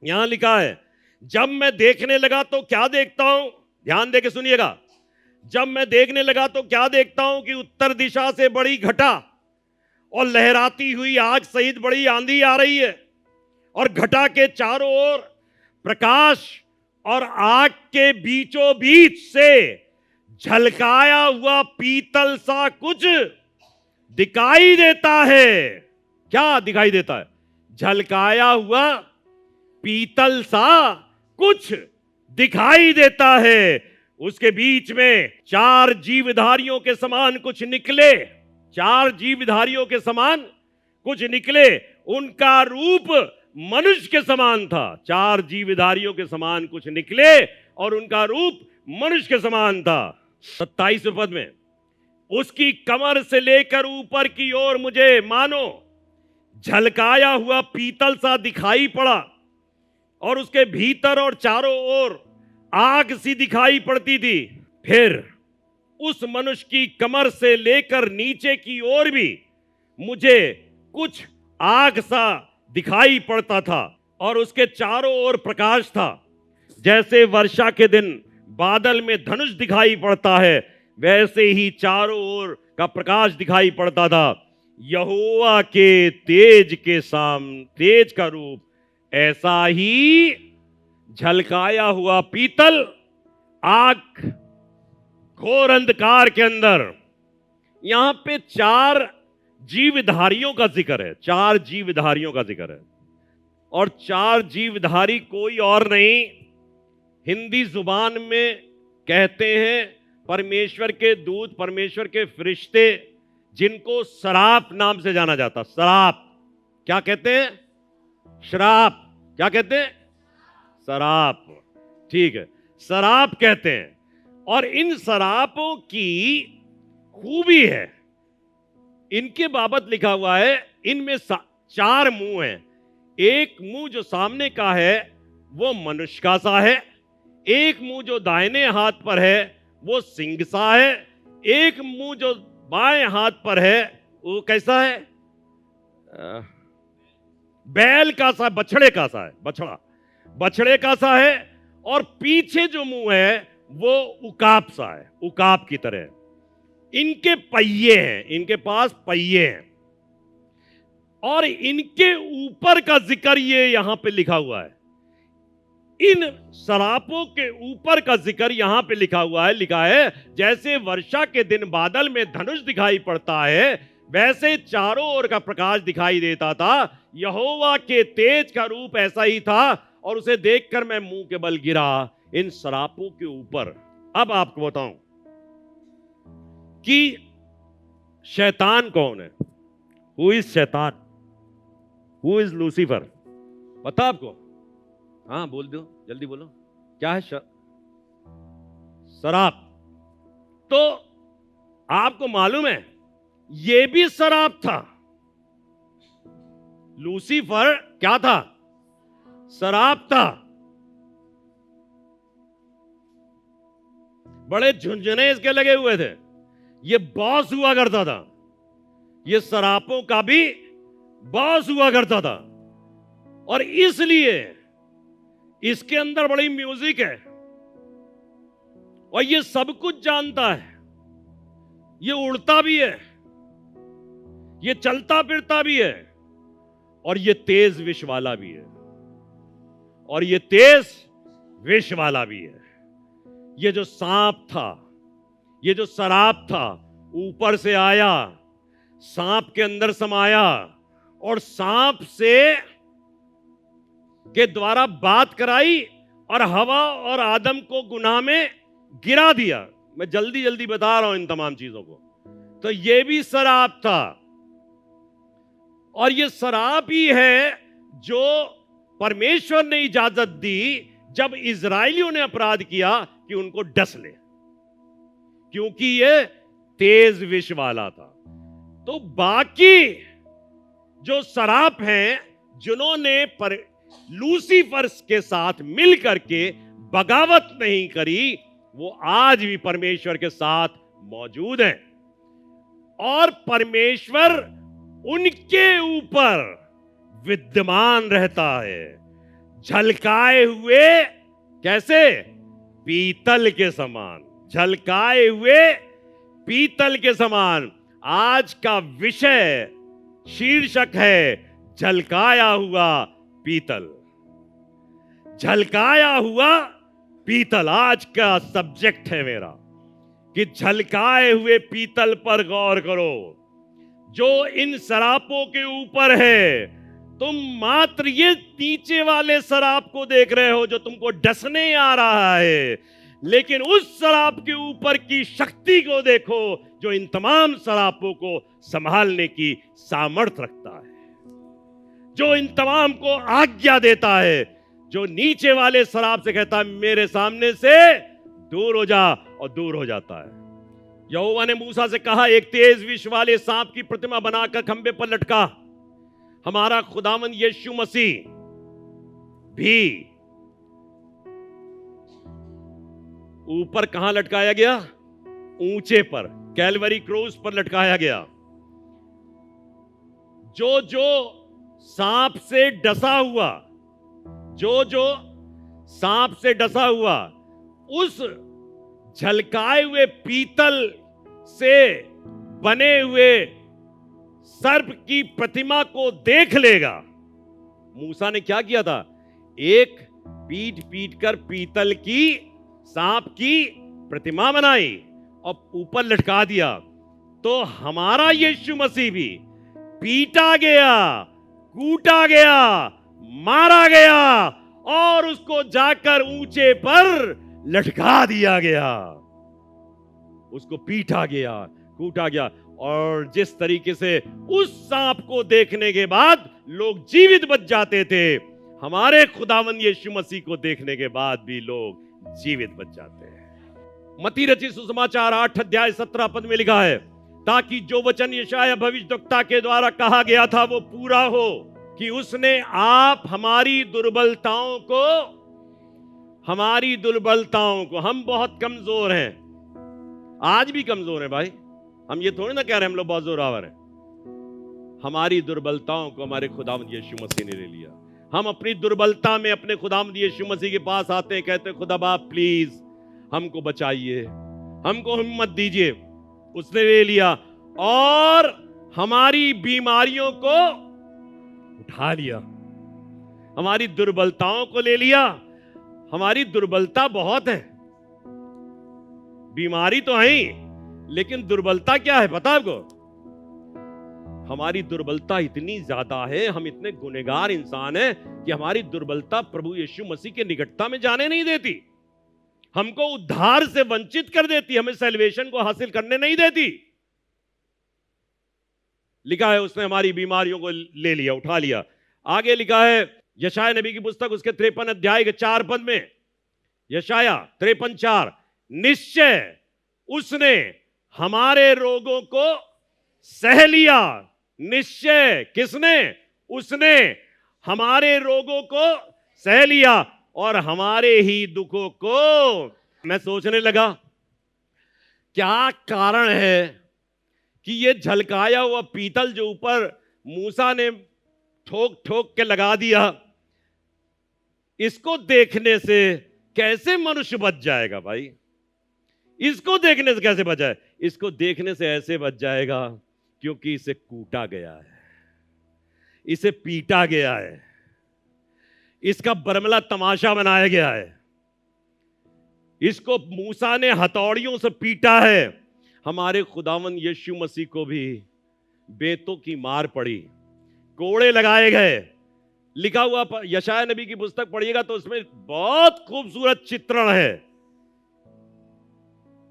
यहां लिखा है, जब मैं देखने लगा तो क्या देखता हूं? ध्यान देके सुनिएगा। जब मैं देखने लगा तो क्या देखता हूं कि उत्तर दिशा से बड़ी घटा और लहराती हुई आग सहित बड़ी आंधी आ रही है, और घटा के चारों ओर प्रकाश और आग के बीचों बीच से झलकाया हुआ पीतल सा कुछ दिखाई देता है। क्या दिखाई देता है? झलकाया हुआ पीतल सा कुछ दिखाई देता है। उसके बीच में 4 जीवधारियों के समान कुछ निकले। 4 जीवधारियों के समान कुछ निकले। उनका रूप मनुष्य के समान था। 4 जीवधारियों के समान कुछ निकले और उनका रूप मनुष्य के समान था। 27वें पद में, उसकी कमर से लेकर ऊपर की ओर मुझे मानो झलकाया हुआ पीतल सा दिखाई पड़ा और उसके भीतर और चारों ओर आग सी दिखाई पड़ती थी। फिर उस मनुष्य की कमर से लेकर नीचे की ओर भी मुझे कुछ आग सा दिखाई पड़ता था और उसके चारों ओर प्रकाश था, जैसे वर्षा के दिन बादल में धनुष दिखाई पड़ता है, वैसे ही चारों ओर का प्रकाश दिखाई पड़ता था। यहोवा के तेज का रूप ऐसा ही झलकाया हुआ पीतल आग घोर अंधकार के अंदर। यहां पे 4 जीवधारियों का जिक्र है। 4 जीवधारियों का जिक्र है और 4 जीवधारी कोई और नहीं, हिंदी जुबान में कहते हैं परमेश्वर के दूत, परमेश्वर के फरिश्ते, जिनको सराप नाम से जाना जाता। सराप क्या कहते हैं? शराप क्या कहते हैं? सराप। ठीक है, सराप कहते हैं। और इन सरापों की खूबी है, इनके बाबत लिखा हुआ है, इनमें 4 मुंह हैं। एक मुंह जो सामने का है वो मनुष्य का सा है, एक मुंह जो दाहिने हाथ पर है वो सिंह सा है, एक मुंह जो बाएं हाथ पर है वो कैसा है? बैल का सा, बछड़े का सा है, बछड़े का सा है। और पीछे जो मुंह है वो उकाब सा है, उकाब की तरह। इनके पहिए हैं, इनके पास पहिए हैं और इनके ऊपर का जिक्र ये यहां पे लिखा हुआ है। इन सरापों के ऊपर का जिक्र यहां पे लिखा हुआ है, लिखा है जैसे वर्षा के दिन बादल में धनुष दिखाई पड़ता है, वैसे चारों ओर का प्रकाश दिखाई देता था। यहोवा के तेज का रूप ऐसा ही था और उसे देखकर मैं मुंह के बल गिरा इन सरापों के ऊपर। अब आपको बताऊं कि शैतान कौन है? हु इज शैतान? Who is Lucifer? पता आपको? हाँ बोल दो, जल्दी बोलो, क्या है? शराब। तो आपको मालूम है यह भी शराब था। लूसीफर क्या था? शराब था। बड़े झुंझुने इसके लगे हुए थे, ये बॉस हुआ करता था, ये शराबों का भी बॉस हुआ करता था। और इसलिए इसके अंदर बड़ी म्यूजिक है और ये सब कुछ जानता है, ये उड़ता भी है, ये चलता फिरता भी है और ये तेज विष वाला भी है, और ये तेज विष वाला भी है। ये जो सांप था, ये जो शराब था, ऊपर से आया, सांप के अंदर समाया और सांप से के द्वारा बात कराई और हवा और आदम को गुनाह में गिरा दिया। मैं जल्दी जल्दी बता रहा हूं इन तमाम चीजों को। तो यह भी शराब था और यह शराब ही है जो परमेश्वर ने इजाजत दी जब इजरायलियों ने अपराध किया कि उनको डस ले, क्योंकि यह तेज विष वाला था। तो बाकी जो शराब हैं जिन्होंने लूसीफर के साथ मिलकर के बगावत नहीं करी, वो आज भी परमेश्वर के साथ मौजूद हैं और परमेश्वर उनके ऊपर विद्यमान रहता है, झलकाए हुए कैसे? पीतल के समान, झलकाए हुए पीतल के समान। आज का विषय शीर्षक है झलकाया हुआ पीतल। झलकाया हुआ पीतल आज का सब्जेक्ट है मेरा, कि झलकाए हुए पीतल पर गौर करो जो इन सरापों के ऊपर है। तुम मात्र ये नीचे वाले सराप को देख रहे हो जो तुमको डसने आ रहा है, लेकिन उस सराप के ऊपर की शक्ति को देखो जो इन तमाम सरापों को संभालने की सामर्थ्य रखता है, जो इन तमाम को आज्ञा देता है, जो नीचे वाले सराप से कहता है मेरे सामने से दूर हो जा, और दूर हो जाता है। यहोवा ने मूसा से कहा एक तेज विष वाले सांप की प्रतिमा बनाकर खंबे पर लटका। हमारा खुदावंद यीशु मसीह भी ऊपर कहां लटकाया गया? ऊंचे पर, कैलवरी क्रूस पर लटकाया गया। जो जो सांप से डसा हुआ, जो जो सांप से डसा हुआ, उस झलकाए हुए पीतल से बने हुए सर्प की प्रतिमा को देख लेगा। मूसा ने क्या किया था? एक पीट पीट कर पीतल की सांप की प्रतिमा बनाई और ऊपर लटका दिया। तो हमारा यीशु मसीह भी पीटा गया, कूटा गया, मारा गया और उसको जाकर ऊंचे पर लटका दिया गया। उसको पीटा गया, कूटा गया, और जिस तरीके से उस सांप को देखने के बाद लोग जीवित बच जाते थे, हमारे खुदावंद यीशु मसीह को देखने के बाद भी लोग जीवित बच जाते हैं। मत्ती रचित सुसमाचार 8 अध्याय 17 पद में लिखा है, ताकि जो वचन यशायाह भविष्यद्वक्ता के द्वारा कहा गया था वो पूरा हो, कि उसने आप हमारी दुर्बलताओं को, हम बहुत कमजोर हैं, आज भी कमजोर हैं भाई, हम ये थोड़ी ना कह रहे हैं हम लोग बहुत जोरावर हैं। हमारी दुर्बलताओं को हमारे खुदावंद यीशु मसीह ने ले लिया। हम अपनी दुर्बलता में अपने खुदावंद यीशु मसीह के पास आते हैं, कहते हैं खुदा बाप प्लीज हमको बचाइए, हमको हिम्मत दीजिए। उसने ले लिया और हमारी बीमारियों को उठा लिया, हमारी दुर्बलताओं को ले लिया। हमारी दुर्बलता बहुत है, बीमारी तो है ही, लेकिन दुर्बलता क्या है पता आपको? हमारी दुर्बलता इतनी ज्यादा है, हम इतने गुनहगार इंसान हैं कि हमारी दुर्बलता प्रभु यीशु मसीह के निकटता में जाने नहीं देती, हमको उद्धार से वंचित कर देती, हमें सैल्वेशन को हासिल करने नहीं देती। लिखा है उसने हमारी बीमारियों को ले लिया, उठा लिया। आगे लिखा है यशायाह नबी की पुस्तक उसके 53 अध्याय के 4 पद में, यशायाह 53:4, निश्चय उसने हमारे रोगों को सह लिया। निश्चय किसने? उसने हमारे रोगों को सह लिया और हमारे ही दुखों को। मैं सोचने लगा क्या कारण है कि ये झलकाया हुआ पीतल जो ऊपर मूसा ने ठोक ठोक के लगा दिया, इसको देखने से कैसे मनुष्य बच जाएगा भाई? इसको देखने से कैसे बच जाए? इसको देखने से ऐसे बच जाएगा क्योंकि इसे कूटा गया है, इसे पीटा गया है, इसका बरमला तमाशा बनाया गया है, इसको मूसा ने हथौड़ियों से पीटा है। हमारे खुदावंद यीशु मसीह को भी बेतों की मार पड़ी, कोड़े लगाए गए। लिखा हुआ यशायाह नबी की पुस्तक पढ़िएगा तो उसमें बहुत खूबसूरत चित्रण है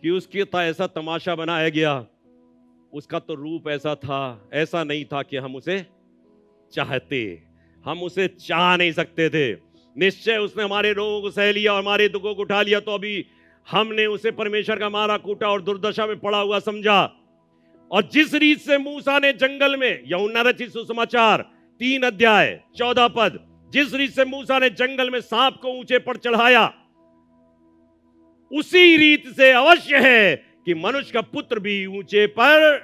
कि उसके ऐसा तमाशा बनाया गया। उसका तो रूप ऐसा था, ऐसा नहीं था कि हम उसे चाहते, हम उसे चाह नहीं सकते थे। निश्चय उसने हमारे रोगों को सह लिया और हमारे दुखों को उठा लिया, तो अभी हमने उसे परमेश्वर का मारा कूटा और दुर्दशा में पड़ा हुआ समझा। और जिस रीत से मूसा ने जंगल में, यूहन्ना रचित सुसमाचार 3 अध्याय 14 पद, जिस रीत से मूसा ने जंगल में सांप को ऊंचे पर चढ़ाया, उसी रीत से अवश्य है कि मनुष्य का पुत्र भी ऊंचे पर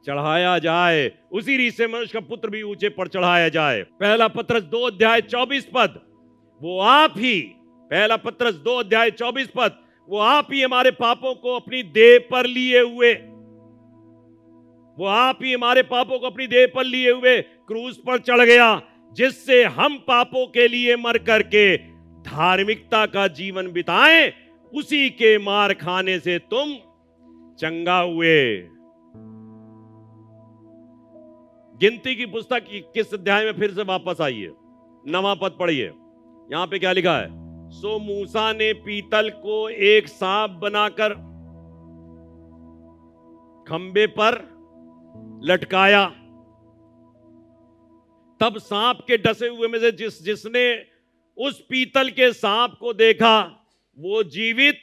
चढ़ाया जाए। उसी रीत से मनुष्य का पुत्र भी ऊंचे पर चढ़ाया जाए। पहला पत्रस 2 अध्याय 24 पद, वो आप ही, पहला पत्रस 2 अध्याय 24 पद, वो आप ही हमारे पापों को अपनी देह पर लिए हुए, वो आप ही हमारे पापों को अपनी देह पर लिए हुए क्रूस पर चढ़ गया, जिससे हम पापों के लिए मर करके धार्मिकता का जीवन बिताएं, उसी के मार खाने से तुम चंगा हुए। गिनती की पुस्तक 21 अध्याय में फिर से वापस आइए, 9वां पद पढ़िए। यहां पे क्या लिखा है? सो मूसा ने पीतल को एक सांप बनाकर खंबे पर लटकाया। तब सांप के डसे हुए में से जिसने उस पीतल के सांप को देखा वो जीवित,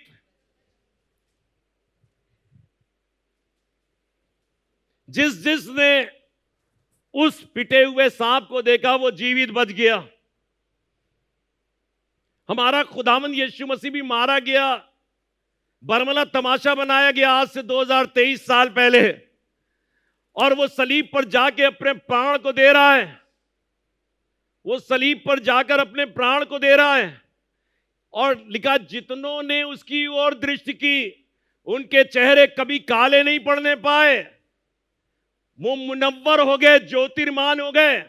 जिसने उस पिटे हुए सांप को देखा वो जीवित बच गया। हमारा खुदावंद यीशु मसीह भी मारा गया, बरमला तमाशा बनाया गया आज से 2023 साल पहले, और वो सलीब पर जाके अपने प्राण को दे रहा है। वो सलीब पर जाकर अपने प्राण को दे रहा है। और लिखा, जितनों ने उसकी ओर दृष्टि की उनके चेहरे कभी काले नहीं पड़ने पाए, वो मुनव्वर हो गए, ज्योतिर्मान हो गए।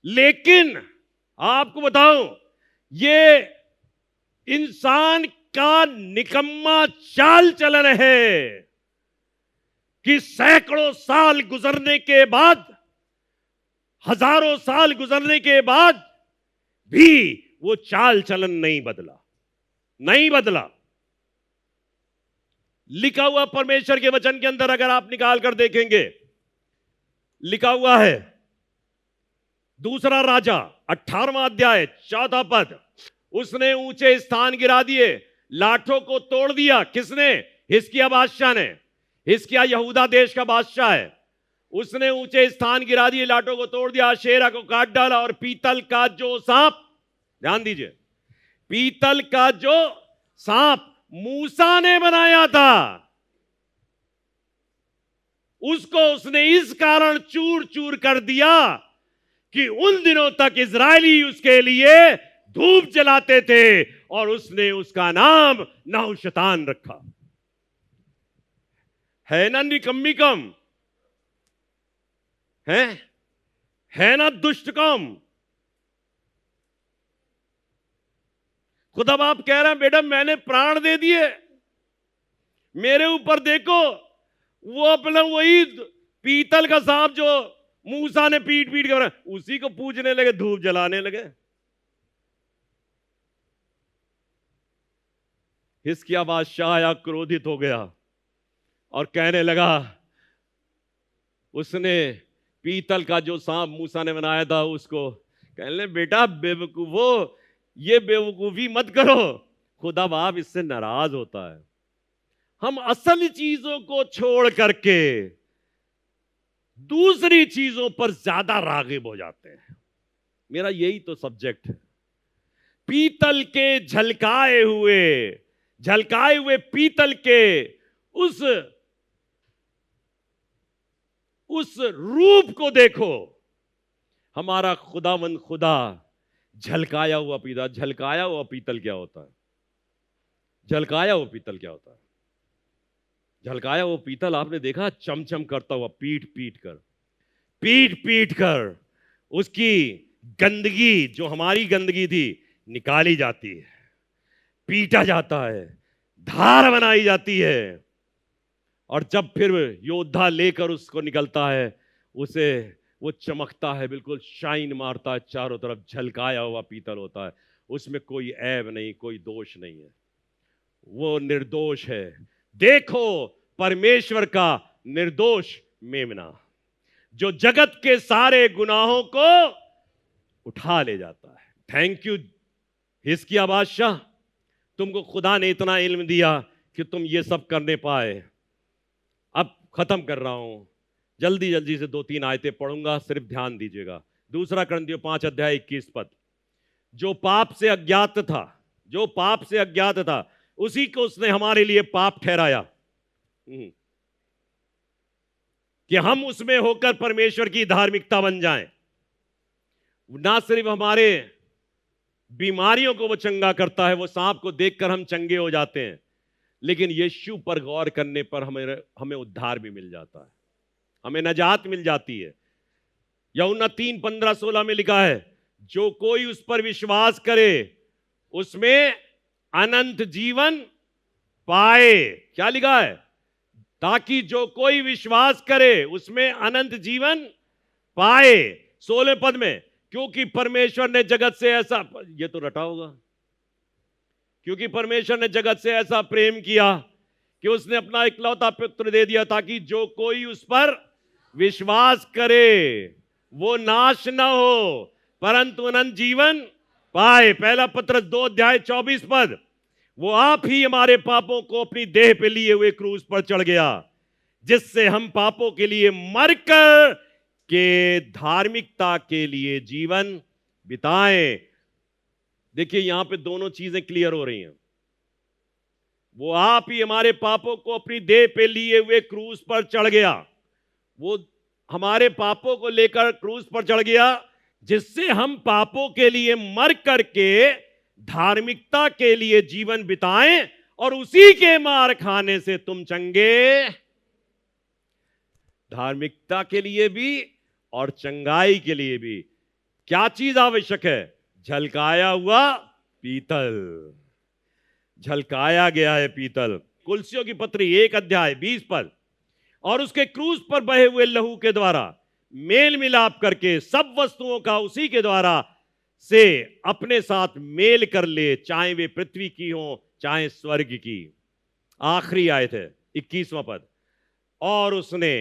लेकिन आपको बताऊं, ये इंसान का निकम्मा चाल चलन है कि सैकड़ों साल गुजरने के बाद, हजारों साल गुजरने के बाद भी वो चाल चलन नहीं बदला, नहीं बदला। लिखा हुआ परमेश्वर के वचन के अंदर अगर आप निकाल कर देखेंगे, लिखा हुआ है दूसरा राजा 18वां अध्याय 4वां पद, उसने ऊंचे स्थान गिरा दिए, लाठों को तोड़ दिया। किसने? हिजकिय्याह बादशाह ने। हिजकिय्याह यहूदा देश का बादशाह है। उसने ऊंचे स्थान गिरा दिए, लाठों को तोड़ दिया, अशेरा को काट डाला, और पीतल का जो सांप, ध्यान दीजिए, पीतल का जो सांप मूसा ने बनाया था, उसको उसने इस कारण चूर चूर कर दिया कि उन दिनों तक इजरायली उसके लिए धूप जलाते थे, और उसने उसका नाम नहुशतान रखा। है ना निकम्मी कम, है ना दुष्ट कम। खुदा बाप कह रहा है, बेटा मैंने प्राण दे दिए, मेरे ऊपर देखो। वो अपना वही पीतल का सांप जो मूसा ने पीट पीट कर, उसी को पूजने लगे, धूप जलाने लगे। हिजकिय्याह बादशाह आया, क्रोधित हो गया और कहने लगा, उसने पीतल का जो सांप मूसा ने बनाया था उसको, कहने लगे, बेटा बेवकूफो, ये बेवकूफी मत करो, खुदा बाप इससे नाराज होता है। हम असल चीजों को छोड़ करके दूसरी चीजों पर ज्यादा रागिब हो जाते हैं। मेरा यही तो सब्जेक्ट है। पीतल के झलकाए हुए पीतल के उस रूप को देखो। हमारा खुदावंद खुदा झलकाया हुआ पीतल क्या होता है? झलकाया हुआ पीतल क्या होता है? झलकाया हुआ पीतल आपने देखा, चमचम करता हुआ, पीट पीट कर उसकी गंदगी, जो हमारी गंदगी थी, निकाली जाती है, पीटा जाता है, धार बनाई जाती है, और जब फिर योद्धा लेकर उसको निकलता है, उसे वो चमकता है, बिल्कुल शाइन मारता है, चारों तरफ झलकाया हुआ पीतल होता है। उसमें कोई ऐब नहीं, कोई दोष नहीं है, वो निर्दोष है। देखो परमेश्वर का निर्दोष मेमना, जो जगत के सारे गुनाहों को उठा ले जाता है। थैंक यू हिजकिय्याह बादशाह, तुमको खुदा ने इतना इल्म दिया कि तुम ये सब करने पाए। अब खत्म कर रहा हूं, जल्दी जल्दी से 2-3 आयतें पढ़ूंगा, सिर्फ ध्यान दीजिएगा। दूसरा कुरिन्थियों 5 अध्याय 21 पद, जो पाप से अज्ञात था उसी को उसने हमारे लिए पाप ठहराया, कि हम उसमें होकर परमेश्वर की धार्मिकता बन जाएं। ना सिर्फ हमारे बीमारियों को वो चंगा करता है, वो सांप को देखकर हम चंगे हो जाते हैं, लेकिन यीशु पर गौर करने पर हमें उद्धार भी मिल जाता है, हमें नजात मिल जाती है। यूहन्ना 3:15-16 में लिखा है, जो कोई उस पर विश्वास करे उसमें अनंत जीवन पाए। क्या लिखा है? ताकि जो कोई विश्वास करे उसमें अनंत जीवन पाए। 16 पद में, क्योंकि परमेश्वर ने जगत से ऐसा, ये तो रटा होगा, क्योंकि परमेश्वर ने जगत से ऐसा प्रेम किया कि उसने अपना इकलौता पुत्र दे दिया, ताकि जो कोई उस पर विश्वास करे वो नाश न हो परंतु अनंत जीवन पाए। पहला पत्रस 2 अध्याय 24 पद, वो आप ही हमारे पापों को अपनी देह पे लिए हुए क्रूस पर चढ़ गया, जिससे हम पापों के लिए मरकर के धार्मिकता के लिए जीवन बिताएं। देखिए यहां पे दोनों चीजें क्लियर हो रही हैं। वो आप ही हमारे पापों को अपनी देह पे लिए हुए क्रूस पर चढ़ गया, वो हमारे पापों को लेकर क्रूस पर चढ़ गया, जिससे हम पापों के लिए मर करके धार्मिकता के लिए जीवन बिताएं, और उसी के मार खाने से तुम चंगे। धार्मिकता के लिए भी और चंगाई के लिए भी क्या चीज आवश्यक है? झलकाया हुआ पीतल। झलकाया गया है पीतल। कुलसियों की पत्री 1 अध्याय 20 पद, और उसके क्रूस पर बहे हुए लहू के द्वारा मेल मिलाप करके सब वस्तुओं का उसी के द्वारा से अपने साथ मेल कर ले, चाहे वे पृथ्वी की हो चाहे स्वर्ग की। आखिरी आयत है 21वां पद, और उसने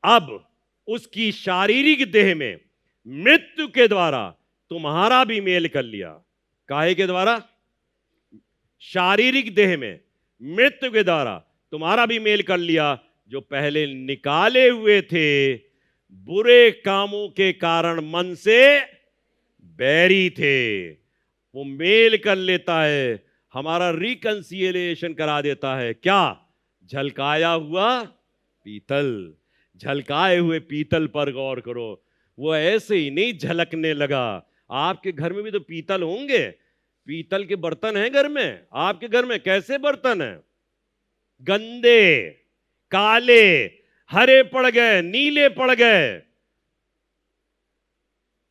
अब उसकी शारीरिक देह में मृत्यु के द्वारा तुम्हारा भी मेल कर लिया। काहे के द्वारा? शारीरिक देह में मृत्यु के द्वारा तुम्हारा भी मेल कर लिया, जो पहले निकाले हुए थे बुरे कामों के कारण मन से बैरी थे। वो मेल कर लेता है, हमारा रिकंसिलिएशन करा देता है। क्या? झलकाया हुआ पीतल। झलकाए हुए पीतल पर गौर करो। वो ऐसे ही नहीं झलकने लगा। आपके घर में भी तो पीतल होंगे, पीतल के बर्तन हैं घर में। आपके घर में कैसे बर्तन हैं? गंदे, काले, हरे पड़ गए, नीले पड़ गए।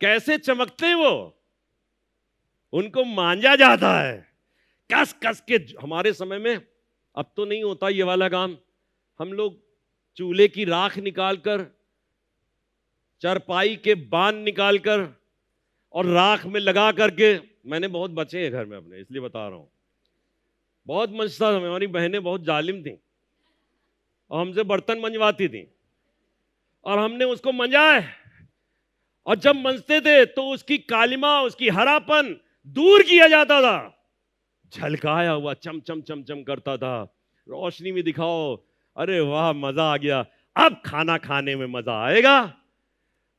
कैसे चमकते वो? उनको मांजा जाता है कस कस के। हमारे समय में अब तो नहीं होता ये वाला काम। हम लोग चूल्हे की राख निकालकर, चरपाई के बान निकालकर और राख में लगा करके, मैंने बहुत बचे हैं घर में अपने, इसलिए बता रहा हूं। बहुत मजा था। हमारी बहनें बहुत जालिम थी और हमसे बर्तन मंजवाती थी, और हमने उसको मंजाए, और जब मंजते थे तो उसकी कालिमा, उसकी हरापन दूर किया जाता था। झलकाया हुआ चम चम चम चम करता था। रोशनी में दिखाओ, अरे वाह मजा आ गया, अब खाना खाने में मजा आएगा।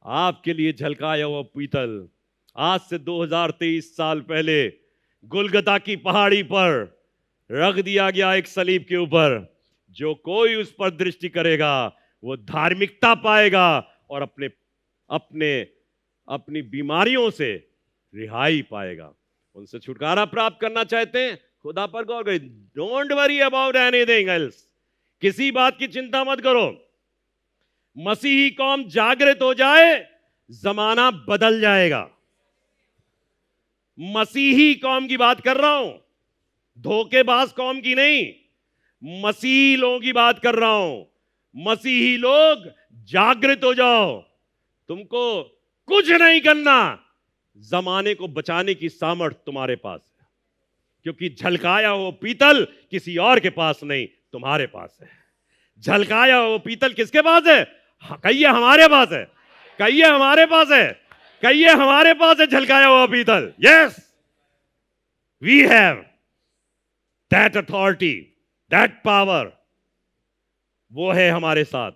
आपके लिए झलकाया हुआ पीतल आज से 2023 साल पहले गुलगता की पहाड़ी पर रख दिया गया एक सलीब के ऊपर। जो कोई उस पर दृष्टि करेगा वो धार्मिकता पाएगा और अपनी बीमारियों से रिहाई पाएगा। उनसे छुटकारा प्राप्त करना चाहते हैं, खुदा पर गौर करें। Don't worry about anything else. किसी बात की चिंता मत करो। मसीही कौम जागृत हो जाए, जमाना बदल जाएगा। मसीही कौम की बात कर रहा हूं, धोखेबाज कौम की नहीं। मसीही लोगों की बात कर रहा हूं। मसीही लोग जागृत हो जाओ। तुमको कुछ नहीं करना, जमाने को बचाने की सामर्थ तुम्हारे पास है, क्योंकि झलकाया हो पीतल किसी और के पास नहीं, तुम्हारे पास है। झलकाया हो पीतल किसके पास है? कहिए हमारे पास है। कहिए हमारे पास है। कहिए हमारे पास है झलकाया हुआ पीतल। Yes, we have that authority, that power. वो है हमारे साथ।